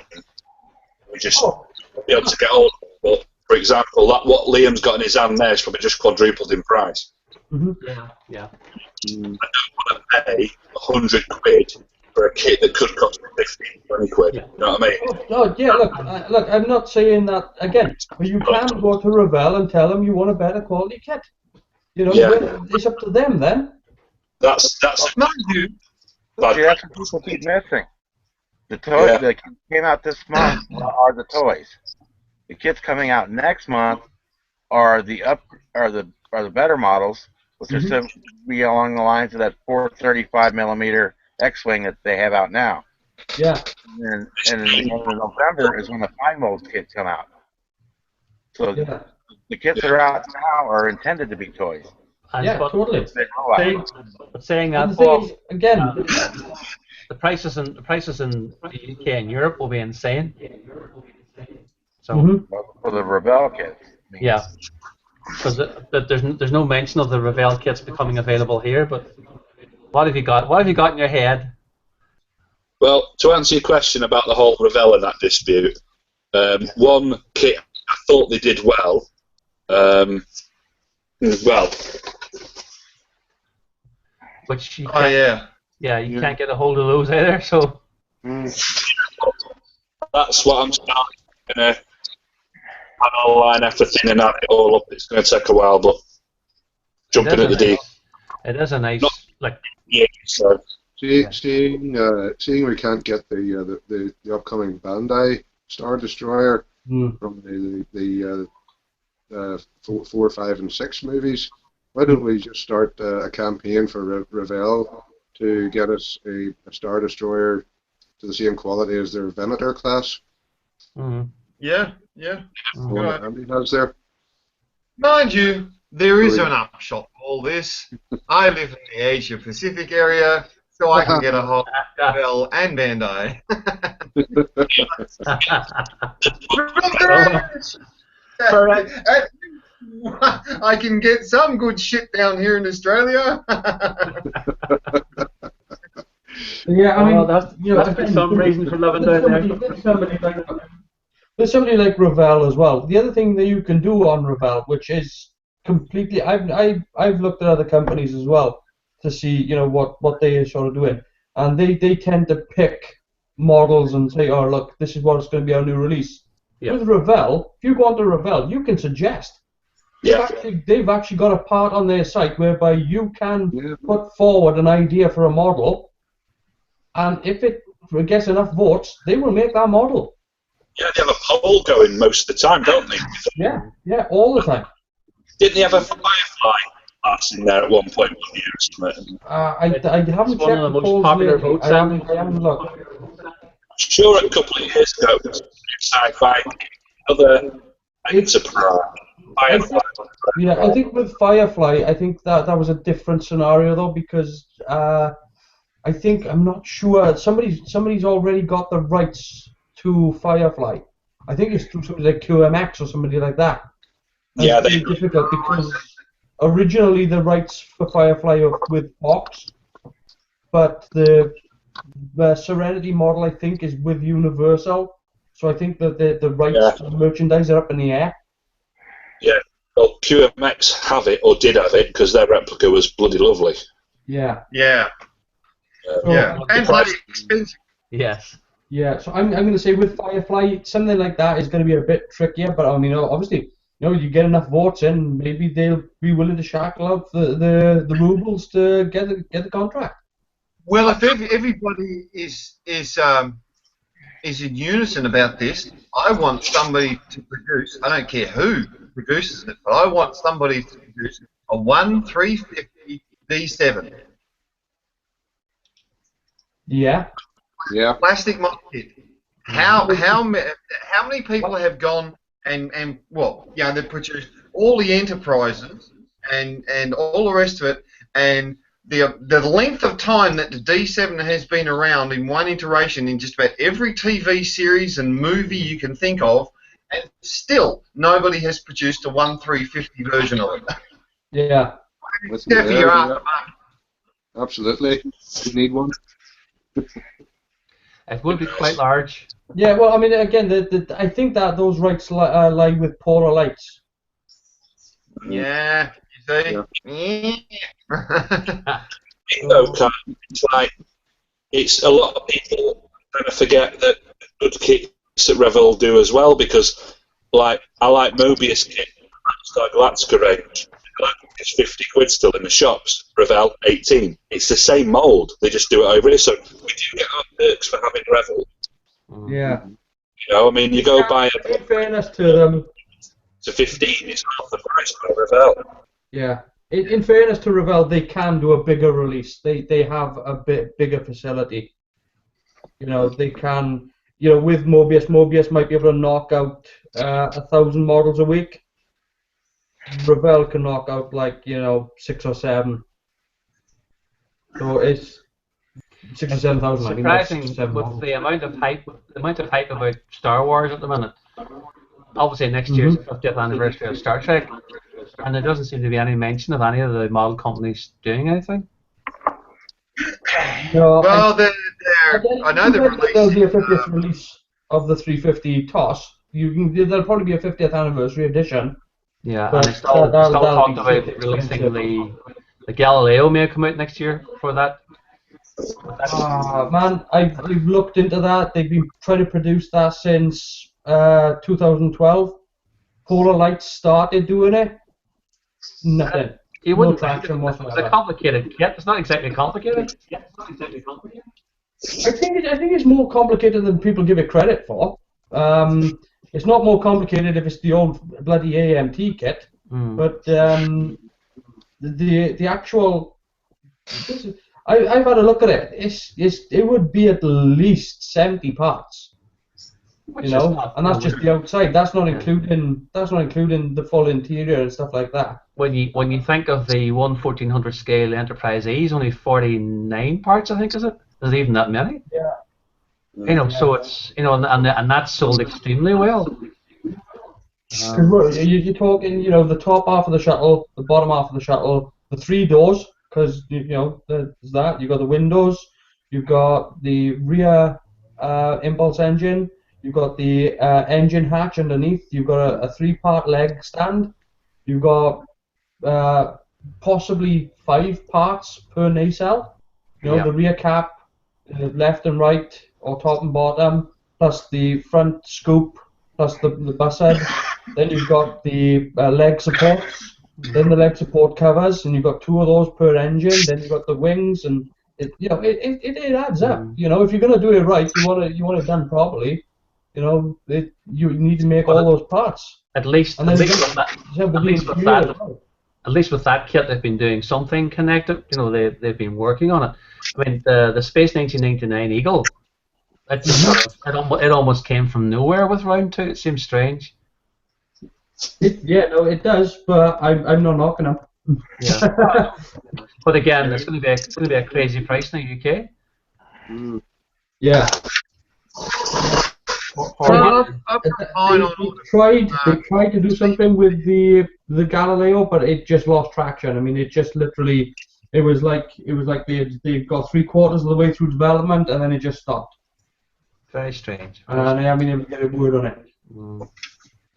we just won't be able to get hold of it. But for example, that what Liam's got in his hand there is probably just quadrupled in price. Yeah. I don't want to pay 100 quid for a kit that could cost me 15, 20 quid. Yeah. You know what I mean? Oh, yeah, look, I'm not saying that again, but you can go to Revell and tell them you want a better quality kit. You know, it's up to them then. That's Mind you, that's what people keep missing. The toys that came out this month are the toys. The kits coming out next month are the better models, which are to be along the lines of that 435 millimeter X-wing that they have out now. Yeah. And in November is when the fine mold kits come out. So the kits that are out now are intended to be toys. Totally. Saying that, Paul, again, the prices in the UK and Europe will be insane. So for the Revell kits. Yeah, because there's no mention of the Revell kits becoming available here. But what have you got? What have you got in your head? Well, to answer your question about the whole Revell and that dispute, one kit I thought they did well. Which you you can't get a hold of those either. So that's what I'm starting to line everything and add it all up. It's going to take a while, but jumping at the deep. It is a nice So. Seeing we can't get the upcoming Bandai Star Destroyer from the 4, 5, and 6 movies, why don't we just start a campaign for Revell to get us a Star Destroyer to the same quality as their Venator class? Yeah. What Andy has there. Mind you, there is an upshot to all this. I live in the Asia Pacific area, so I can get a hold of Revell and Bandai. I can get some good shit down here in Australia. Yeah, I mean, that's some reason for loving down there. There's somebody like Revell as well. The other thing that you can do on Revell, which is completely, I've looked at other companies as well to see, what they are sort of doing, and they tend to pick models and say, oh look, this is what's going to be our new release. Yeah. With Revell, if you go onto Revell, you can suggest. They've actually got a part on their site whereby you can put forward an idea for a model, and if it gets enough votes, they will make that model. Yeah, they have a poll going most of the time, don't they? Yeah, all the time. Didn't they have a Firefly class in there at one point? I haven't checked one of the most popular votes. I haven't looked. Sure, a couple of years ago, sci-fi, other Enterprise. I think with Firefly, I think that was a different scenario though, because I'm not sure somebody's already got the rights to Firefly. I think it's through somebody like QMX or somebody like that. And it's difficult because originally the rights for Firefly are with Fox, but the Serenity model I think is with Universal. So I think that the rights to the merchandise are up in the air. Yeah, well, QMX have it, or did have it, because their replica was bloody lovely. Yeah. And bloody expensive. Yes. Yeah, so I'm going to say with Firefly, something like that is going to be a bit trickier, but I mean, obviously, you get enough votes in, maybe they'll be willing to shackle up the rubles to get the contract. Well, if everybody is in unison about this, I want somebody to produce. I don't care who produces it, but I want somebody to produce a 1-350 D7. Yeah. Plastic mold kit. How many people have gone and they've produced all the Enterprises and all the rest of it, and the length of time that the D7 has been around in one iteration in just about every TV series and movie you can think of, and still nobody has produced a 1-350 version of it. Yeah. Absolutely. You need one. It would be quite large. Yeah, well, I mean, again, I think that those rights lie with Polar Lights. Yeah, you see? It's like, it's a lot of people kind of forget that good kits that Revell do as well, because like I like Mobius kit, like Galactica range. It's 50 quid still in the shops. Revell 18. It's the same mould. They just do it over here. So we do get our perks for having Revell. Yeah. You know, I mean, you go buy a. In fairness to them. To 15, it's half the price of Revell. Yeah. In fairness to Revell, they can do a bigger release. They have a bit bigger facility. You know, they can. You know, with Mobius might be able to knock out 1,000 models a week. Revell can knock out like 6 or 7. So it's 6 or 7,000. Surprising with the amount of hype about Star Wars at the minute. Obviously, next year's the 50th anniversary of Star Trek, and there doesn't seem to be any mention of any of the model companies doing anything. No, well, I know they're releasing. There'll be a 50th release of the 350 TOS. There'll probably be a 50th anniversary edition. Yeah, and it's still talked about releasing the Galileo may come out next year for that. Man, I've looked into that. They've been trying to produce that since 2012. Polar Lights started doing it. Nothing. You wouldn't traction whatsoever. It's a complicated kit. It's not exactly complicated. I think it's more complicated than people give it credit for. It's not more complicated if it's the old bloody AMT kit, but the actual. I've had a look at it. It would be at least 70 parts. And that's just the outside. That's not including the full interior and stuff like that. When you think of the 1/1400 scale Enterprise E's, only 49 parts, I think, is it? Is it even that many? Yeah. So it's and that's sold extremely well. You're talking, the top half of the shuttle, the bottom half of the shuttle, the 3 doors, because there's that. You've got the windows, you've got the rear impulse engine, you've got the engine hatch underneath, you've got a 3-part leg stand, you've got possibly 5 parts per nacelle. The rear cap, left and right, or top and bottom, plus the front scoop, plus the bus head. Then you've got the leg supports, then the leg support covers, and you've got 2 of those per engine. Then you've got the wings, and it adds up. If you're gonna do it right, you want it done properly. You need to make all those parts. At least with that kit, they've been doing something connected. They've been working on it. I mean, the Space 1999 Eagle. It almost came from nowhere with round 2. It seems strange. It does, but I'm not knocking them. Yeah. But again, it's going to be a crazy price in the UK. Yeah. They tried to do something with the Galileo, but it just lost traction. I mean, it just literally, it was like they got 3/4 of the way through development, and then it just stopped. Very strange. And I haven't been able to get a word on it.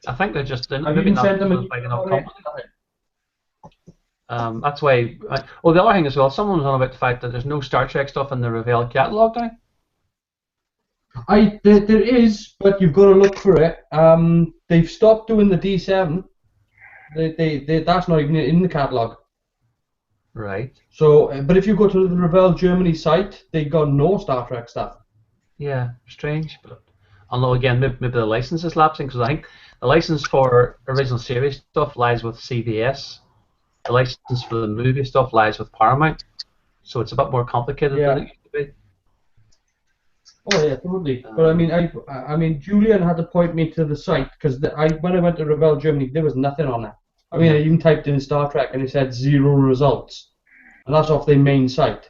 I think they're maybe not a big enough company. That's why. The other thing as well, someone was on about the fact that there's no Star Trek stuff in the Revell catalogue now. There is, but you've got to look for it. They've stopped doing the D7. That's not even in the catalogue. Right. So, but if you go to the Revell Germany site, they got no Star Trek stuff. Yeah, strange. But although again, maybe the license is lapsing, because I think the license for original series stuff lies with CBS. The license for the movie stuff lies with Paramount. So it's a bit more complicated than it used to be. Oh yeah, totally. But I mean, Julian had to point me to the site because when I went to Revell Germany, there was nothing on it. I mean, I even typed in Star Trek and it said 0 results, and that's off their main site.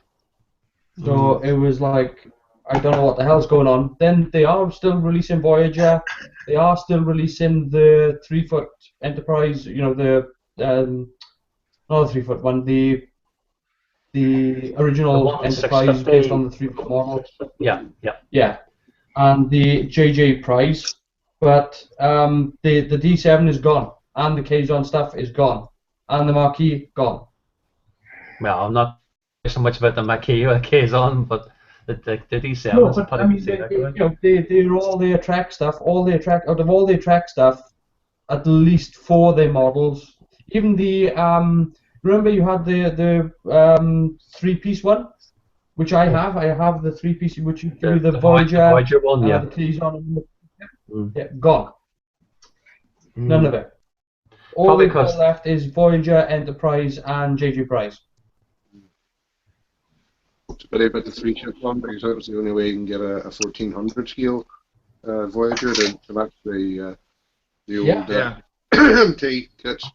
So it was like, I don't know what the hell's going on. Then they are still releasing Voyager. They are still releasing the 3-foot Enterprise. Not the 3-foot one. The original Enterprise based on the 3-foot model. Yeah. and the JJ prize, but the D7 is gone, and the Kazon stuff is gone, and the Marquis gone. Well, I'm not so much about the Marquis or the Kazon, but the D7 No, is a but putty I mean, to say that. they're all the attract stuff. Out of all the attract stuff, at least 4 of their models. Even the remember you had the 3-piece one, which I have. I have the 3-piece, which you do the Voyager, Voyager one, yeah. the Kazon, yeah, gone. None of it. All they've got left is Voyager, Enterprise, and JJ Prize. It's a pity about the 3-ship one, because that was the only way you can get a 1400 scale Voyager to match the old T kits.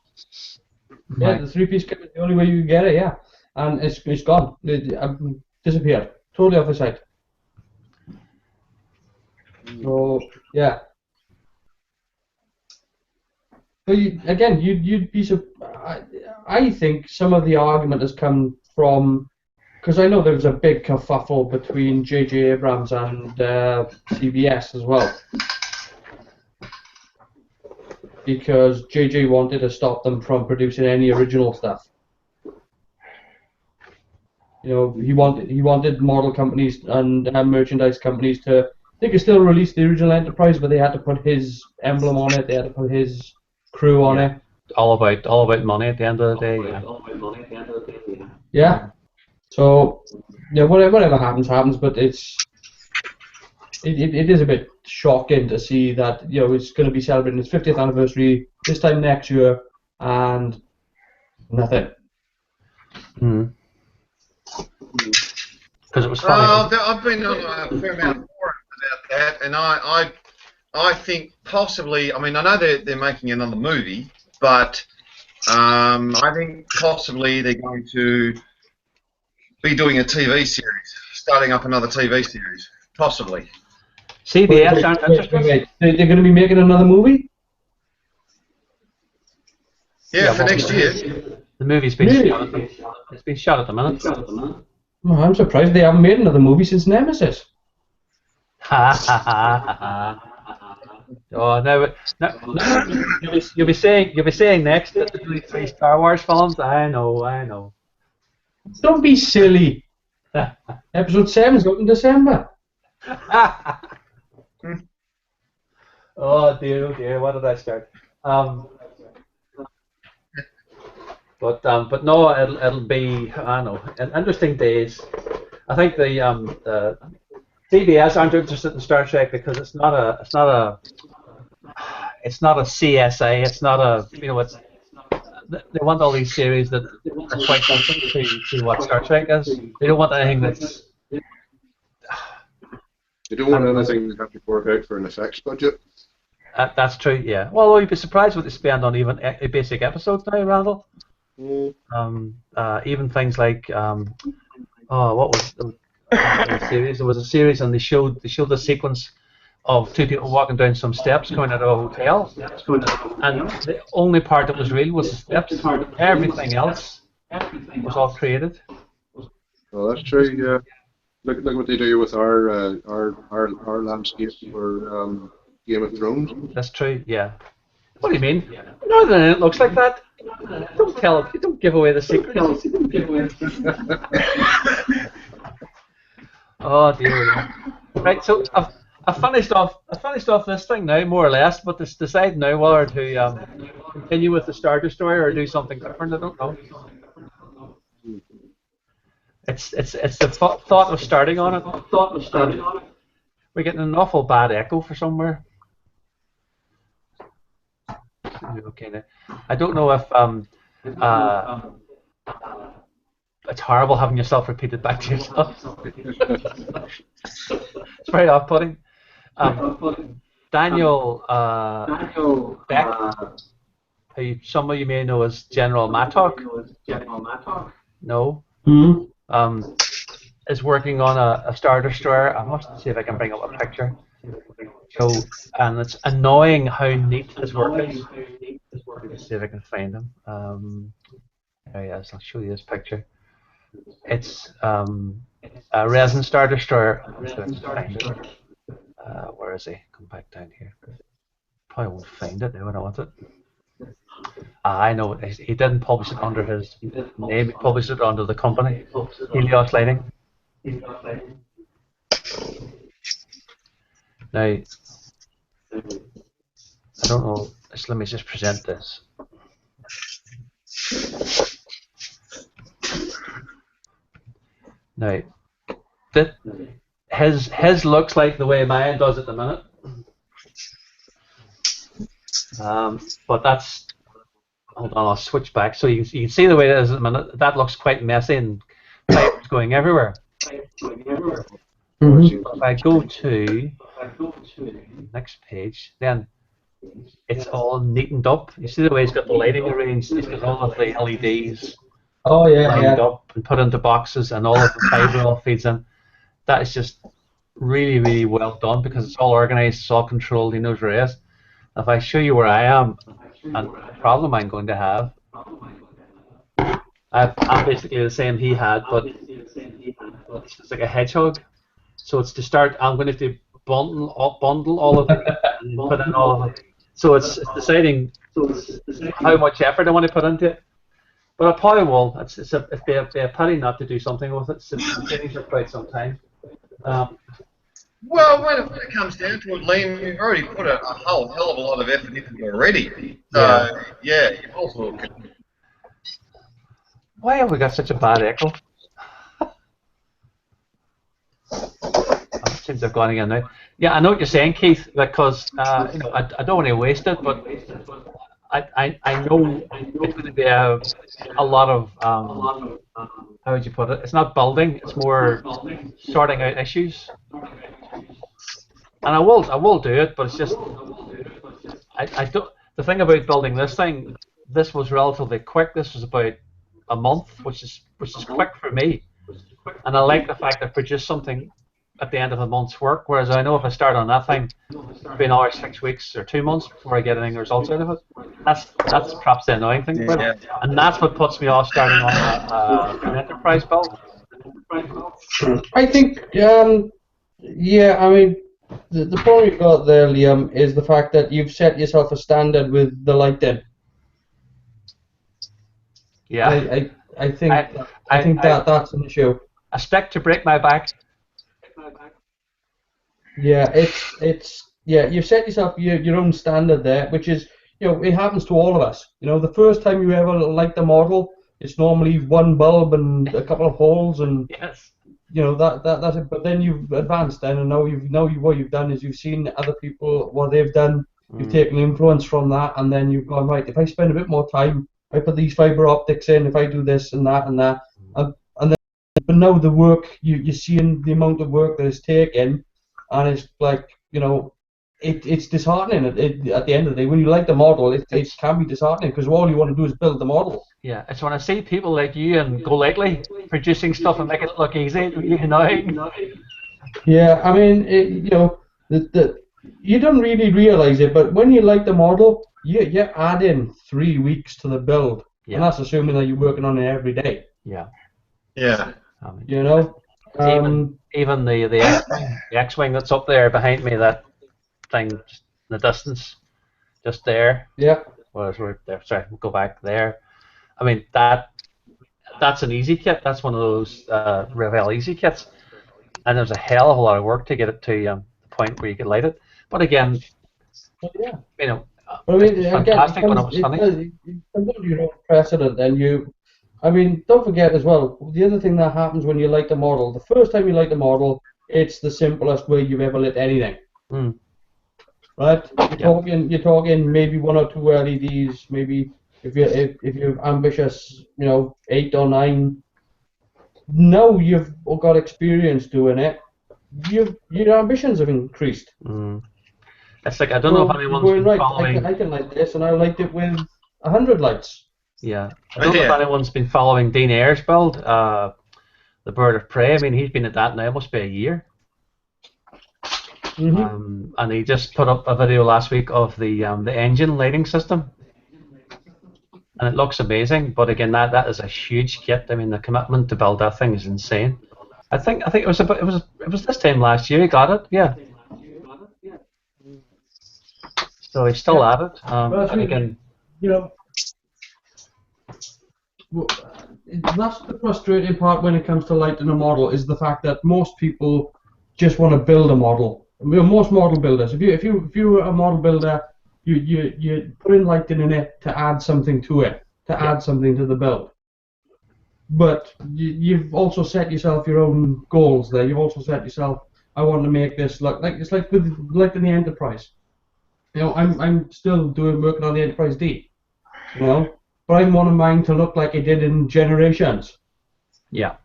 Yeah, the 3-piece kit is the only way you can get it, yeah. And it's gone. It disappeared. Totally off the site. So, yeah. But you'd be surprised. I think some of the argument has come from, because I know there was a big kerfuffle between J.J. Abrams and CBS as well. Because J.J. wanted to stop them from producing any original stuff. You know, he wanted model companies and merchandise companies to. They could still release the original Enterprise, but they had to put his emblem on it. They had to put his crew on it. All about money at the end of the day. Yeah. So, yeah, whatever happens. But it is a bit shocking to see that it's going to be celebrating its 50th anniversary this time next year, and nothing. Because it was funny. I've been on a fair amount of forums about that, and I think possibly. I mean, I know they're making another movie, but I think possibly they're going to be doing a TV series, starting up another TV series, possibly. CBS aren't interested. They're going to be making another movie? Yeah, for next year. The movie's been shot. It's been shot at the minute. Oh, I'm surprised they haven't made another movie since Nemesis. Oh no! You'll be saying next that the 3 Star Wars films. I know. Don't be silly. Episode 7's out in December. Oh dear, what did I start? But no, it'll be interesting days. I think the CBS aren't interested in Star Trek because it's not a CSA. It's not a they want all these series that are quite different to what Star Trek is. They don't want anything that's. They don't want anything that have to work out for an effects budget. That's true, yeah. Well, you'd be surprised what they spend on even basic episodes now, Randall. Even things like what was the series? There was a series, and they showed the sequence of 2 people walking down some steps going out of a hotel, and the only part that was real was the steps. Everything else was all created. Well, that's true. Yeah. Look what they do with our landscape for Game of Thrones. That's true. Yeah. What do you mean? No, then it looks like that. Don't give away the secret. Oh dear. Right. So I finished off this thing now, more or less, but to decide now whether to continue with the Star Destroyer or do something different. I don't know. It's the thought of starting on it. We're getting an awful bad echo for somewhere. Okay, now I don't know if it's horrible having yourself repeated back to yourself. It's very off-putting. Daniel Beck, who some of you may know as General Mattock. No. Mm-hmm. Is working on a Star Destroyer. I must see if I can bring up a picture. So, and it's annoying how neat his work is. Let's see if I can find him. There he is. I'll show you this picture. It's a resin Star Destroyer. Where is he? Come back down here. Probably won't find it now when I want it. I know he didn't publish it under his name. He published it under the company, Helios Lighting. Now, I don't know. Let me just present this. Now, his looks like the way mine does at the minute. But that's, hold on, I'll switch back so you can see the way it is at the minute. That looks quite messy and pipes going everywhere. If I go to next page, then it's all neatened up. You see the way he's got the lighting arranged. He's got all of the LEDs lined up and put into boxes, and all of the fiber all feeds in. That is just really, really well done because it's all organized, it's all controlled. He knows where he is. If I show you where I am and the problem I'm going to have, I'm basically the same he had, but it's like a hedgehog. So it's to start, I'm going to bundle all of it and put in all of it. So it's deciding how much effort I want to put into it. But I probably will. It'd be a pity not to do something with it. It's sitting for quite some time. Well, when it comes down to it, Liam, you've already put a whole hell of a lot of effort into it already. So, yeah you also can. Why have we got such a bad echo? It seems I've gone again now. Yeah, I know what you're saying, Keith, because you know, I don't want to waste it, but I know it's going to be a lot of how would you put it? It's not building; it's more sorting out issues. And I will do it, but it's just I don't. The thing about building this thing, this was relatively quick. This was about a month, which is quick for me. And I like the fact I produced something at the end of a month's work, whereas I know if I start on that thing, it'll be another 6 weeks or 2 months before I get any results out of it. That's perhaps the annoying thing about it. And that's what puts me off starting on an enterprise build. I think, yeah, I mean, the problem you've got there, Liam, is the fact that you've set yourself a standard with the lighting. Yeah. I think that's an issue. A stick to break my back. Yeah, you've set yourself your own standard there, which is, you know, it happens to all of us. You know, the first time you ever light the model, it's normally one bulb and a couple of holes, and you know that's it. But then you've advanced, then, and what you've done is you've seen other people what they've done. You've taken influence from that, and then you've gone, right, if I spend a bit more time, I put these fiber optics in, if I do this and that and that, and then, but now the work, you're seeing the amount of work that it's taken, and it's like, you know, it's disheartening at the end of the day. When you like the model, it can be disheartening because all you want to do is build the model. Yeah, it's when I see people like you and Go Lightly producing stuff and make it look easy, it's really annoying. Yeah, I mean, you know, you don't really realize it, but when you like the model, you add in 3 weeks to the build, and that's assuming that you're working on it every day. Yeah. Yeah. You know. Even the X-wing that's up there behind me, that thing in the distance, just there. Yeah. Well, we're there. Sorry, we'll go back there. I mean, that's an easy kit. That's one of those Revell easy kits, and there's a hell of a lot of work to get it to the point where you can light it. But again, you know, I mean, it's fantastic when it was sunny. It comes under your own precedent, and I mean, don't forget as well, the other thing that happens when you light the model, the first time you light the model, it's the simplest way you've ever lit anything. Right? You're talking maybe 1 or 2 LEDs, maybe if you're ambitious, you know, 8 or 9. Now you've got experience doing it, your ambitions have increased. It's like, I don't know if anyone's been following. I can light this, and I liked it with 100 lights. Yeah, I don't know if anyone's been following Dean Ayer's build, the Bird of Prey. I mean, he's been at that now, must be a year. And he just put up a video last week of the engine lighting system, and it looks amazing. But again, that is a huge kit. I mean, the commitment to build that thing is insane. I think it was this time last year he got it. Yeah. So he's still at it. But again, you know, that's the frustrating part when it comes to lighting a model, is the fact that most people just want to build a model. Most model builders, if you're a model builder, you put in lighting in it to add something to it, to add something to the build. But you've also set yourself your own goals there. You've also set yourself, I want to make this look like, it's like with lighting the Enterprise. You know, I'm still working on the Enterprise D. You know, but I want mine to look like it did in Generations. Yeah.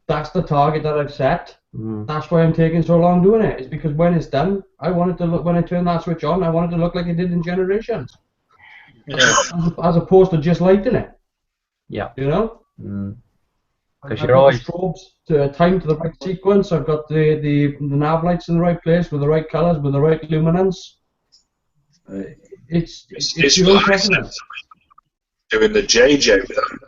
That's the target that I've set. That's why I'm taking so long doing it. It's because when it's done, I want it to look, when I turn that switch on, I want it to look like it did in Generations. Yeah. As opposed to just lighting it. Yeah. You know? Because I've you're got always the strobes timed to the right sequence. I've got the nav lights in the right place with the right colours, with the right luminance. It's your own preference. Doing the JJ with that.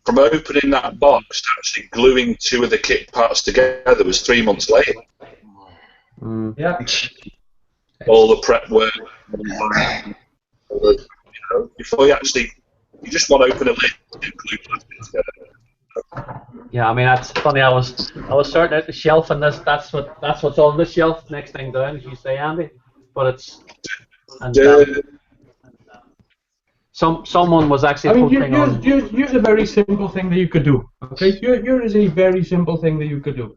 From opening that box to actually gluing two of the kit parts together was 3 months later. Yeah. All the prep work, before you just want to open a lid and glue plastic together. Yeah, I mean that's funny. I was starting out the shelf, and that's what's on the shelf. Next thing down, as you say, Andy. But it's someone was actually. Here's a very simple thing that you could do. Okay, here is a very simple thing that you could do.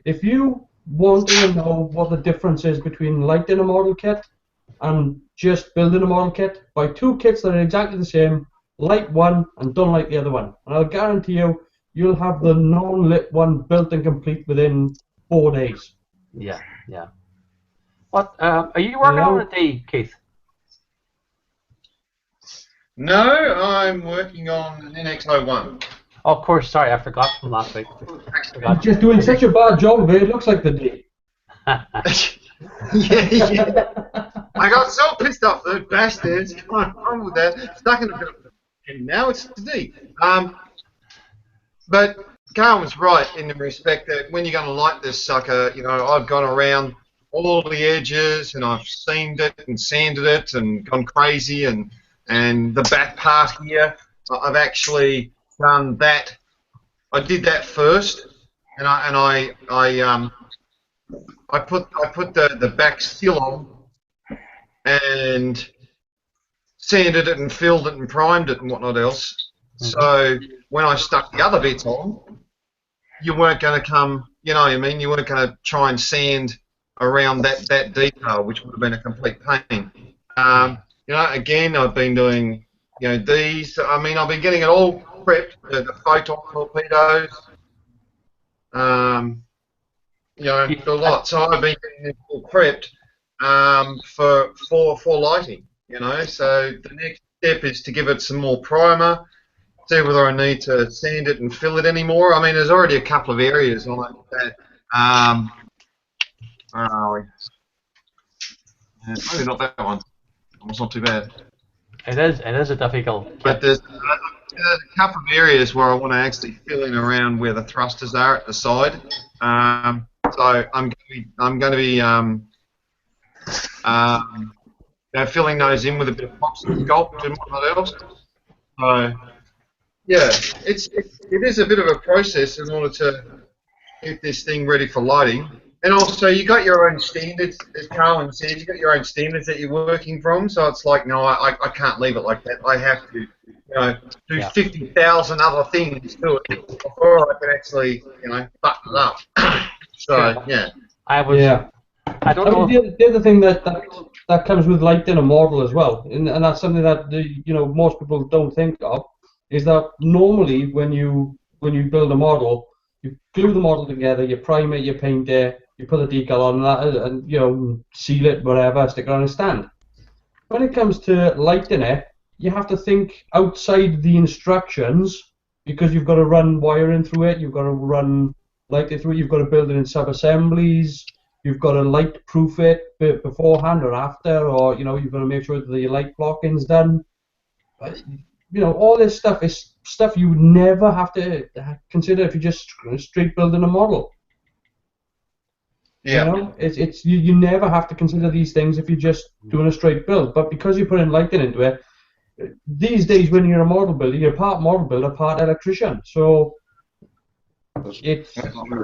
If you want to know what the difference is between lighting a model kit and just building a model kit, buy two kits that are exactly the same. Light one and don't light the other one, and I'll guarantee you'll have the non-lit one built and complete within 4 days. Yeah. What are you working on a D, Keith? No, I'm working on an NX-01. Oh, of course. Sorry, I forgot from last week. I'm just doing such a bad job of it. It looks like the D. yeah. I got so pissed off those bastards. What's wrong with that? Stuck in a bit of and now it's the D. But Carl was right in the respect that when you're going to light this sucker, you know, I've gone around all the edges and I've seamed it and sanded it and gone crazy, and the back part here, I've actually done that. I did that first, and I put the back seal on and sanded it and filled it and primed it and whatnot else. So when I stuck the other bits on, you weren't going to come, you know what I mean, you weren't going to try and sand around that detail, which would have been a complete pain. You know, again, I've been doing, you know, these, I mean, I've been getting it all prepped, the photon torpedoes, you know, a lot. So I've been getting it all prepped for lighting. You know, so the next step is to give it some more primer, see whether I need to sand it and fill it anymore. I mean, there's already a couple of areas on it that, where are we? Maybe not that one. It's not too bad. It is a difficult. But there's a couple of areas where I want to actually fill in around where the thrusters are at the side. So I'm going to be filling those in with a bit of pops and sculpt and whatnot else. So, yeah, it is a bit of a process in order to get this thing ready for lighting. And also, you got your own standards, as Carlin said, you got your own standards that you're working from. So it's like, no, I can't leave it like that. I have to, you know, do 50,000 other things to it before I can actually, you know, button it up. So, yeah. I don't know. The other thing that comes with lighting a model as well, and that's something that you know, most people don't think of, is that normally when you build a model, you glue the model together, you prime it, you paint it, you put a decal on that, and you know, seal it, whatever, stick it on a stand. When it comes to lighting it, you have to think outside the instructions, because you've got to run wiring through it, you've got to run lighting through it, you've got to build it in sub-assemblies. You've got to light-proof it beforehand or after, or you know, you've got to make sure that the light blocking's done. But, you know, all this stuff is stuff you would never have to consider if you're just straight building a model. Yeah. You know, you never have to consider these things if you're just doing a straight build. But because you're putting lighting into it, these days when you're a model builder, you're part model builder, part electrician. So it's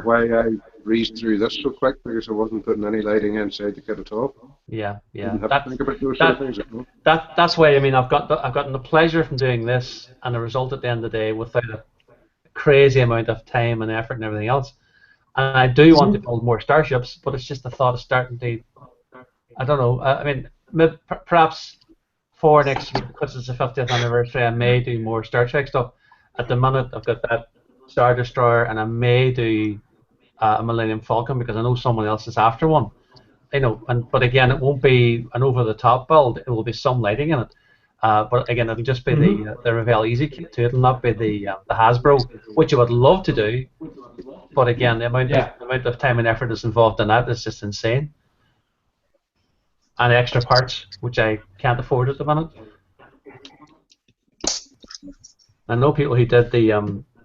why I breezed through this so quick, because I wasn't putting any lighting inside the kit at all. Yeah, yeah. Didn't have to think about those sort of things. That's why, I mean, I've gotten the pleasure from doing this and the result at the end of the day without a crazy amount of time and effort and everything else. And I do want to build more starships, but it's just the thought of starting to, I don't know, I mean, perhaps for next year, because it's the 50th anniversary, I may do more Star Trek stuff. At the minute, I've got that Star Destroyer, and I may do a Millennium Falcon because I know someone else is after one. You know, but again, it won't be an over-the-top build. It will be some lighting in it. But again, it'll just be the Revell Easy Kit too. It'll not be the Hasbro, which I would love to do. But again, the amount of time and effort that's involved in that is just insane. And extra parts, which I can't afford at the minute. I know people who did it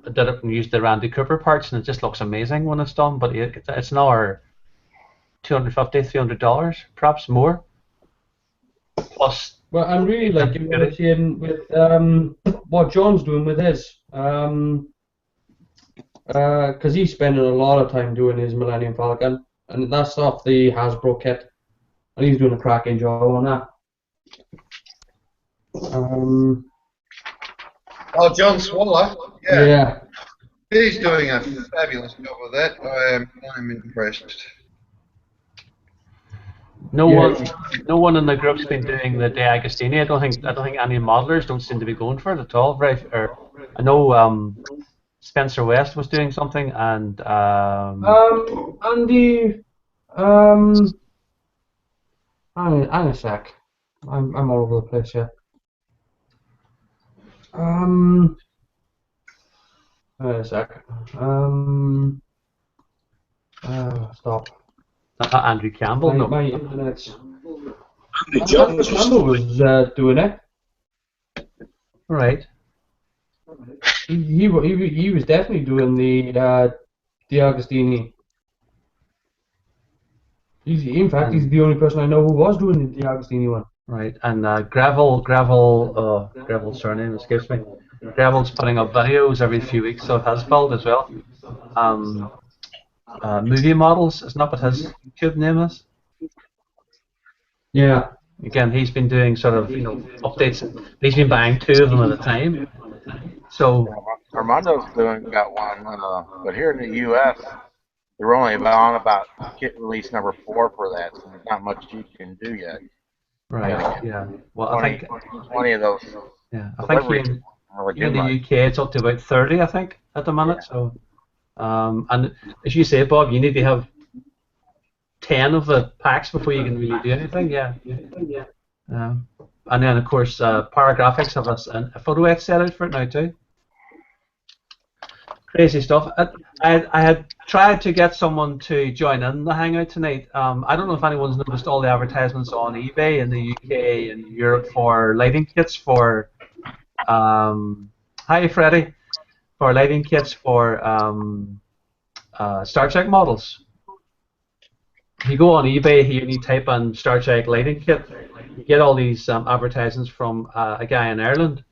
and used the Randy Cooper parts, and it just looks amazing when it's done. But it's now $250, $300, perhaps more. Plus. Well, I'm really liking what I'm seeing with what John's doing with his, because he's spending a lot of time doing his Millennium Falcon, and that's off the Hasbro kit, and he's doing a cracking job on that. Oh, John Swaller. Yeah. He's doing a fabulous job with that. I'm impressed. No one in the group's been doing the De Agostini. I don't think any modelers don't seem to be going for it at all. Right? Or I know Spencer West was doing something, and Andy. Hang a sec. I'm all over the place here. Hang a sec. Stop. Andrew Campbell. My internet's. Andrew Campbell was doing it. Right. He was definitely doing the De Agostini. In fact, he's the only person I know who was doing the De Agostini one. Right, and Gravel's surname escapes me. Gravel's putting up videos every few weeks, so it has built as well. Movie models, isn't that what his YouTube name is? Yeah. Again, he's been doing sort of updates. He's been buying 2 of them at a time. So Armando's got one, but here in the U.S. they're only about kit release number 4 for that, so there's not much you can do yet. Right. Yeah. Well, 20 of those. Yeah, I think here in the UK it's up to about 30, I think, at the minute. So. And as you say, Bob, you need to have 10 of the packs before you can really do anything. Yeah. And then, of course, Paragraphics have a photo etch set out for it now too. Crazy stuff. I had tried to get someone to join in the hangout tonight. I don't know if anyone's noticed all the advertisements on eBay in the UK and Europe for lighting kits for. Hi, Freddie. For lighting kits for Star Trek models. If you go on eBay here and you type in Star Trek lighting kit, you get all these advertisements from a guy in Ireland.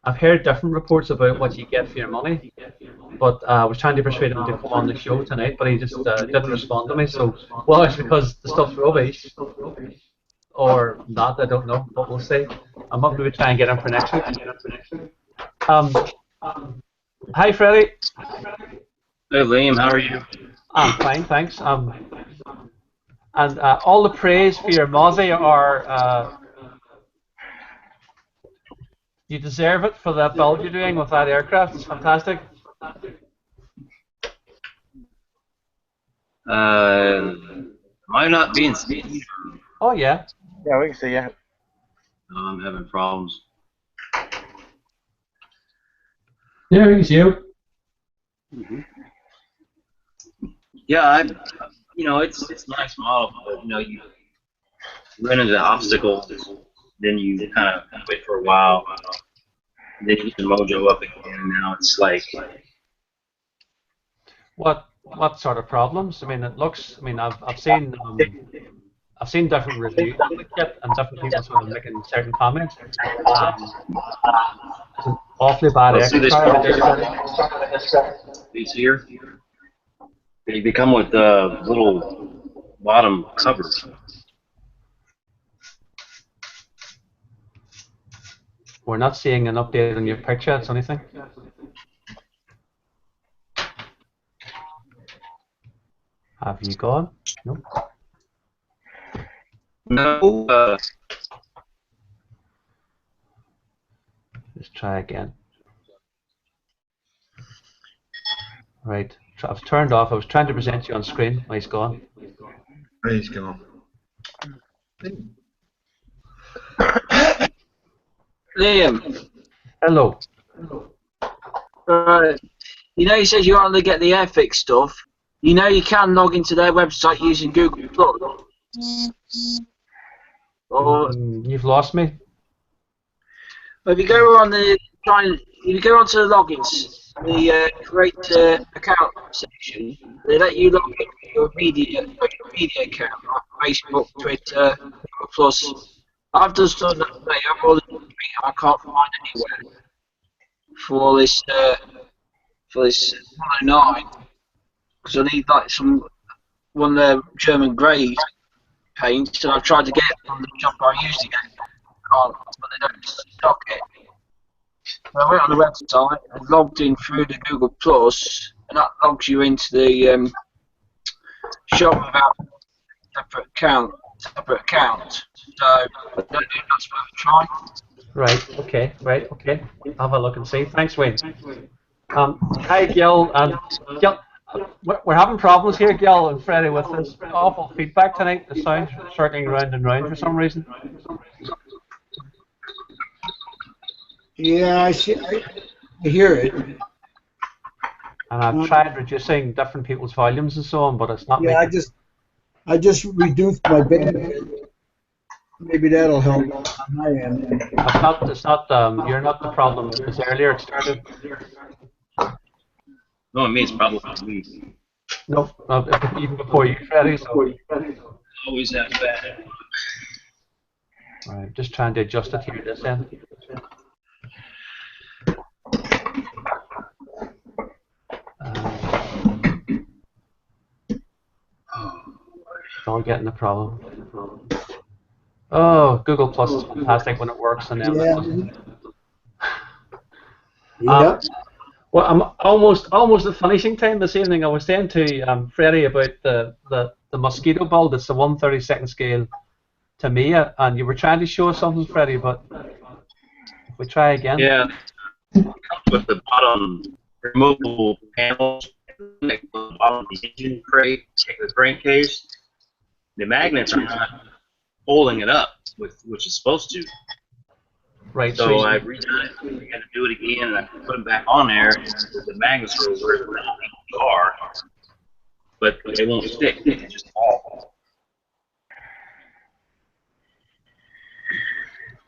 I've heard different reports about what you get for your money, but I was trying to persuade him to come on the show tonight, but he just didn't respond to me. So, well, it's because the stuff's rubbish, or not. I don't know, but we'll see. I'm up to try and get him for next week. Hi, Freddie. Hey, Liam. How are you? I'm fine, thanks. And all the praise for your Mozzie are. You deserve it for that build you're doing with that aircraft. It's fantastic. Am I not being seen? Oh, yeah. Yeah, we can see you. No, I'm having problems. Yeah, we can see you. Yeah, it's a nice model, but you run into obstacles, then you kind of wait for a while, then you get the mojo up again, and now it's like. What what sort of problems? I mean, it looks. I mean, I've seen different reviews of the kit and different people sort of making certain comments. It's an awfully bad These here, they become with little bottom covers. We're not seeing an update on your picture. That's anything. Have you gone? No. No. Let's try again. Right. I've turned off. I was trying to present you on screen. Oh, he's gone. He's gone. Liam. Hello. You know, you said you want to get the Airfix stuff. You know, you can log into their website using Google Plus. Or you've lost me. if you go on the if you go onto the logins, the create account section, they let you log in your media account, like Facebook, Twitter, Google Plus. I've just done that today. I can't find anywhere for this 109 because I need like one of the German grey paints, and I've tried to get it from the shop I used to get it from, but they don't stock it. So I went on the website and logged in through the Google Plus, and that logs you into the shop without separate account. So I don't think that's worth a try. Right. Okay. Right. Okay. Have a look and see. Thanks, Wayne. Hi, Gil. Gil, we're having problems here, Gil and Freddie, with this awful feedback tonight. The sound's circling round and round for some reason. Yeah, I hear it. And I've tried reducing different people's volumes and so on, but it's not. Yeah, I just reduced my bandwidth. Maybe that'll help on my end. It's not. You're not the problem. It was earlier. It started. No, it means probably me. No, even before you, Freddie. So. Always that bad. All right, just trying to adjust it here this end. Don't getting the problem. Oh, Google Plus is fantastic when it works, and then it doesn't. Yeah. Well, I'm almost at finishing time this evening. I was saying to Freddie about the mosquito build. It's the 1/32 scale Tamiya, and you were trying to show us something, Freddie, but if we try again. Yeah. It comes with the bottom removable panels, the bottom of the engine crate, the crankcase. The magnets are not holding it up, which is supposed to. Right. So I redone it. I had to do it again, and I put them back on there. The magnets are where they are, but they won't stick. They just fall.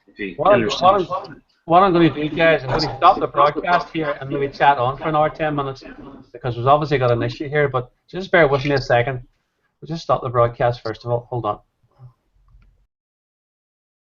If you understand. What I'm going to do, guys, I'm going to stop the broadcast here and maybe chat on for an hour, 10 minutes, because we've obviously got an issue here. But just bear with me a second. We'll just stop the broadcast first of all. Hold on.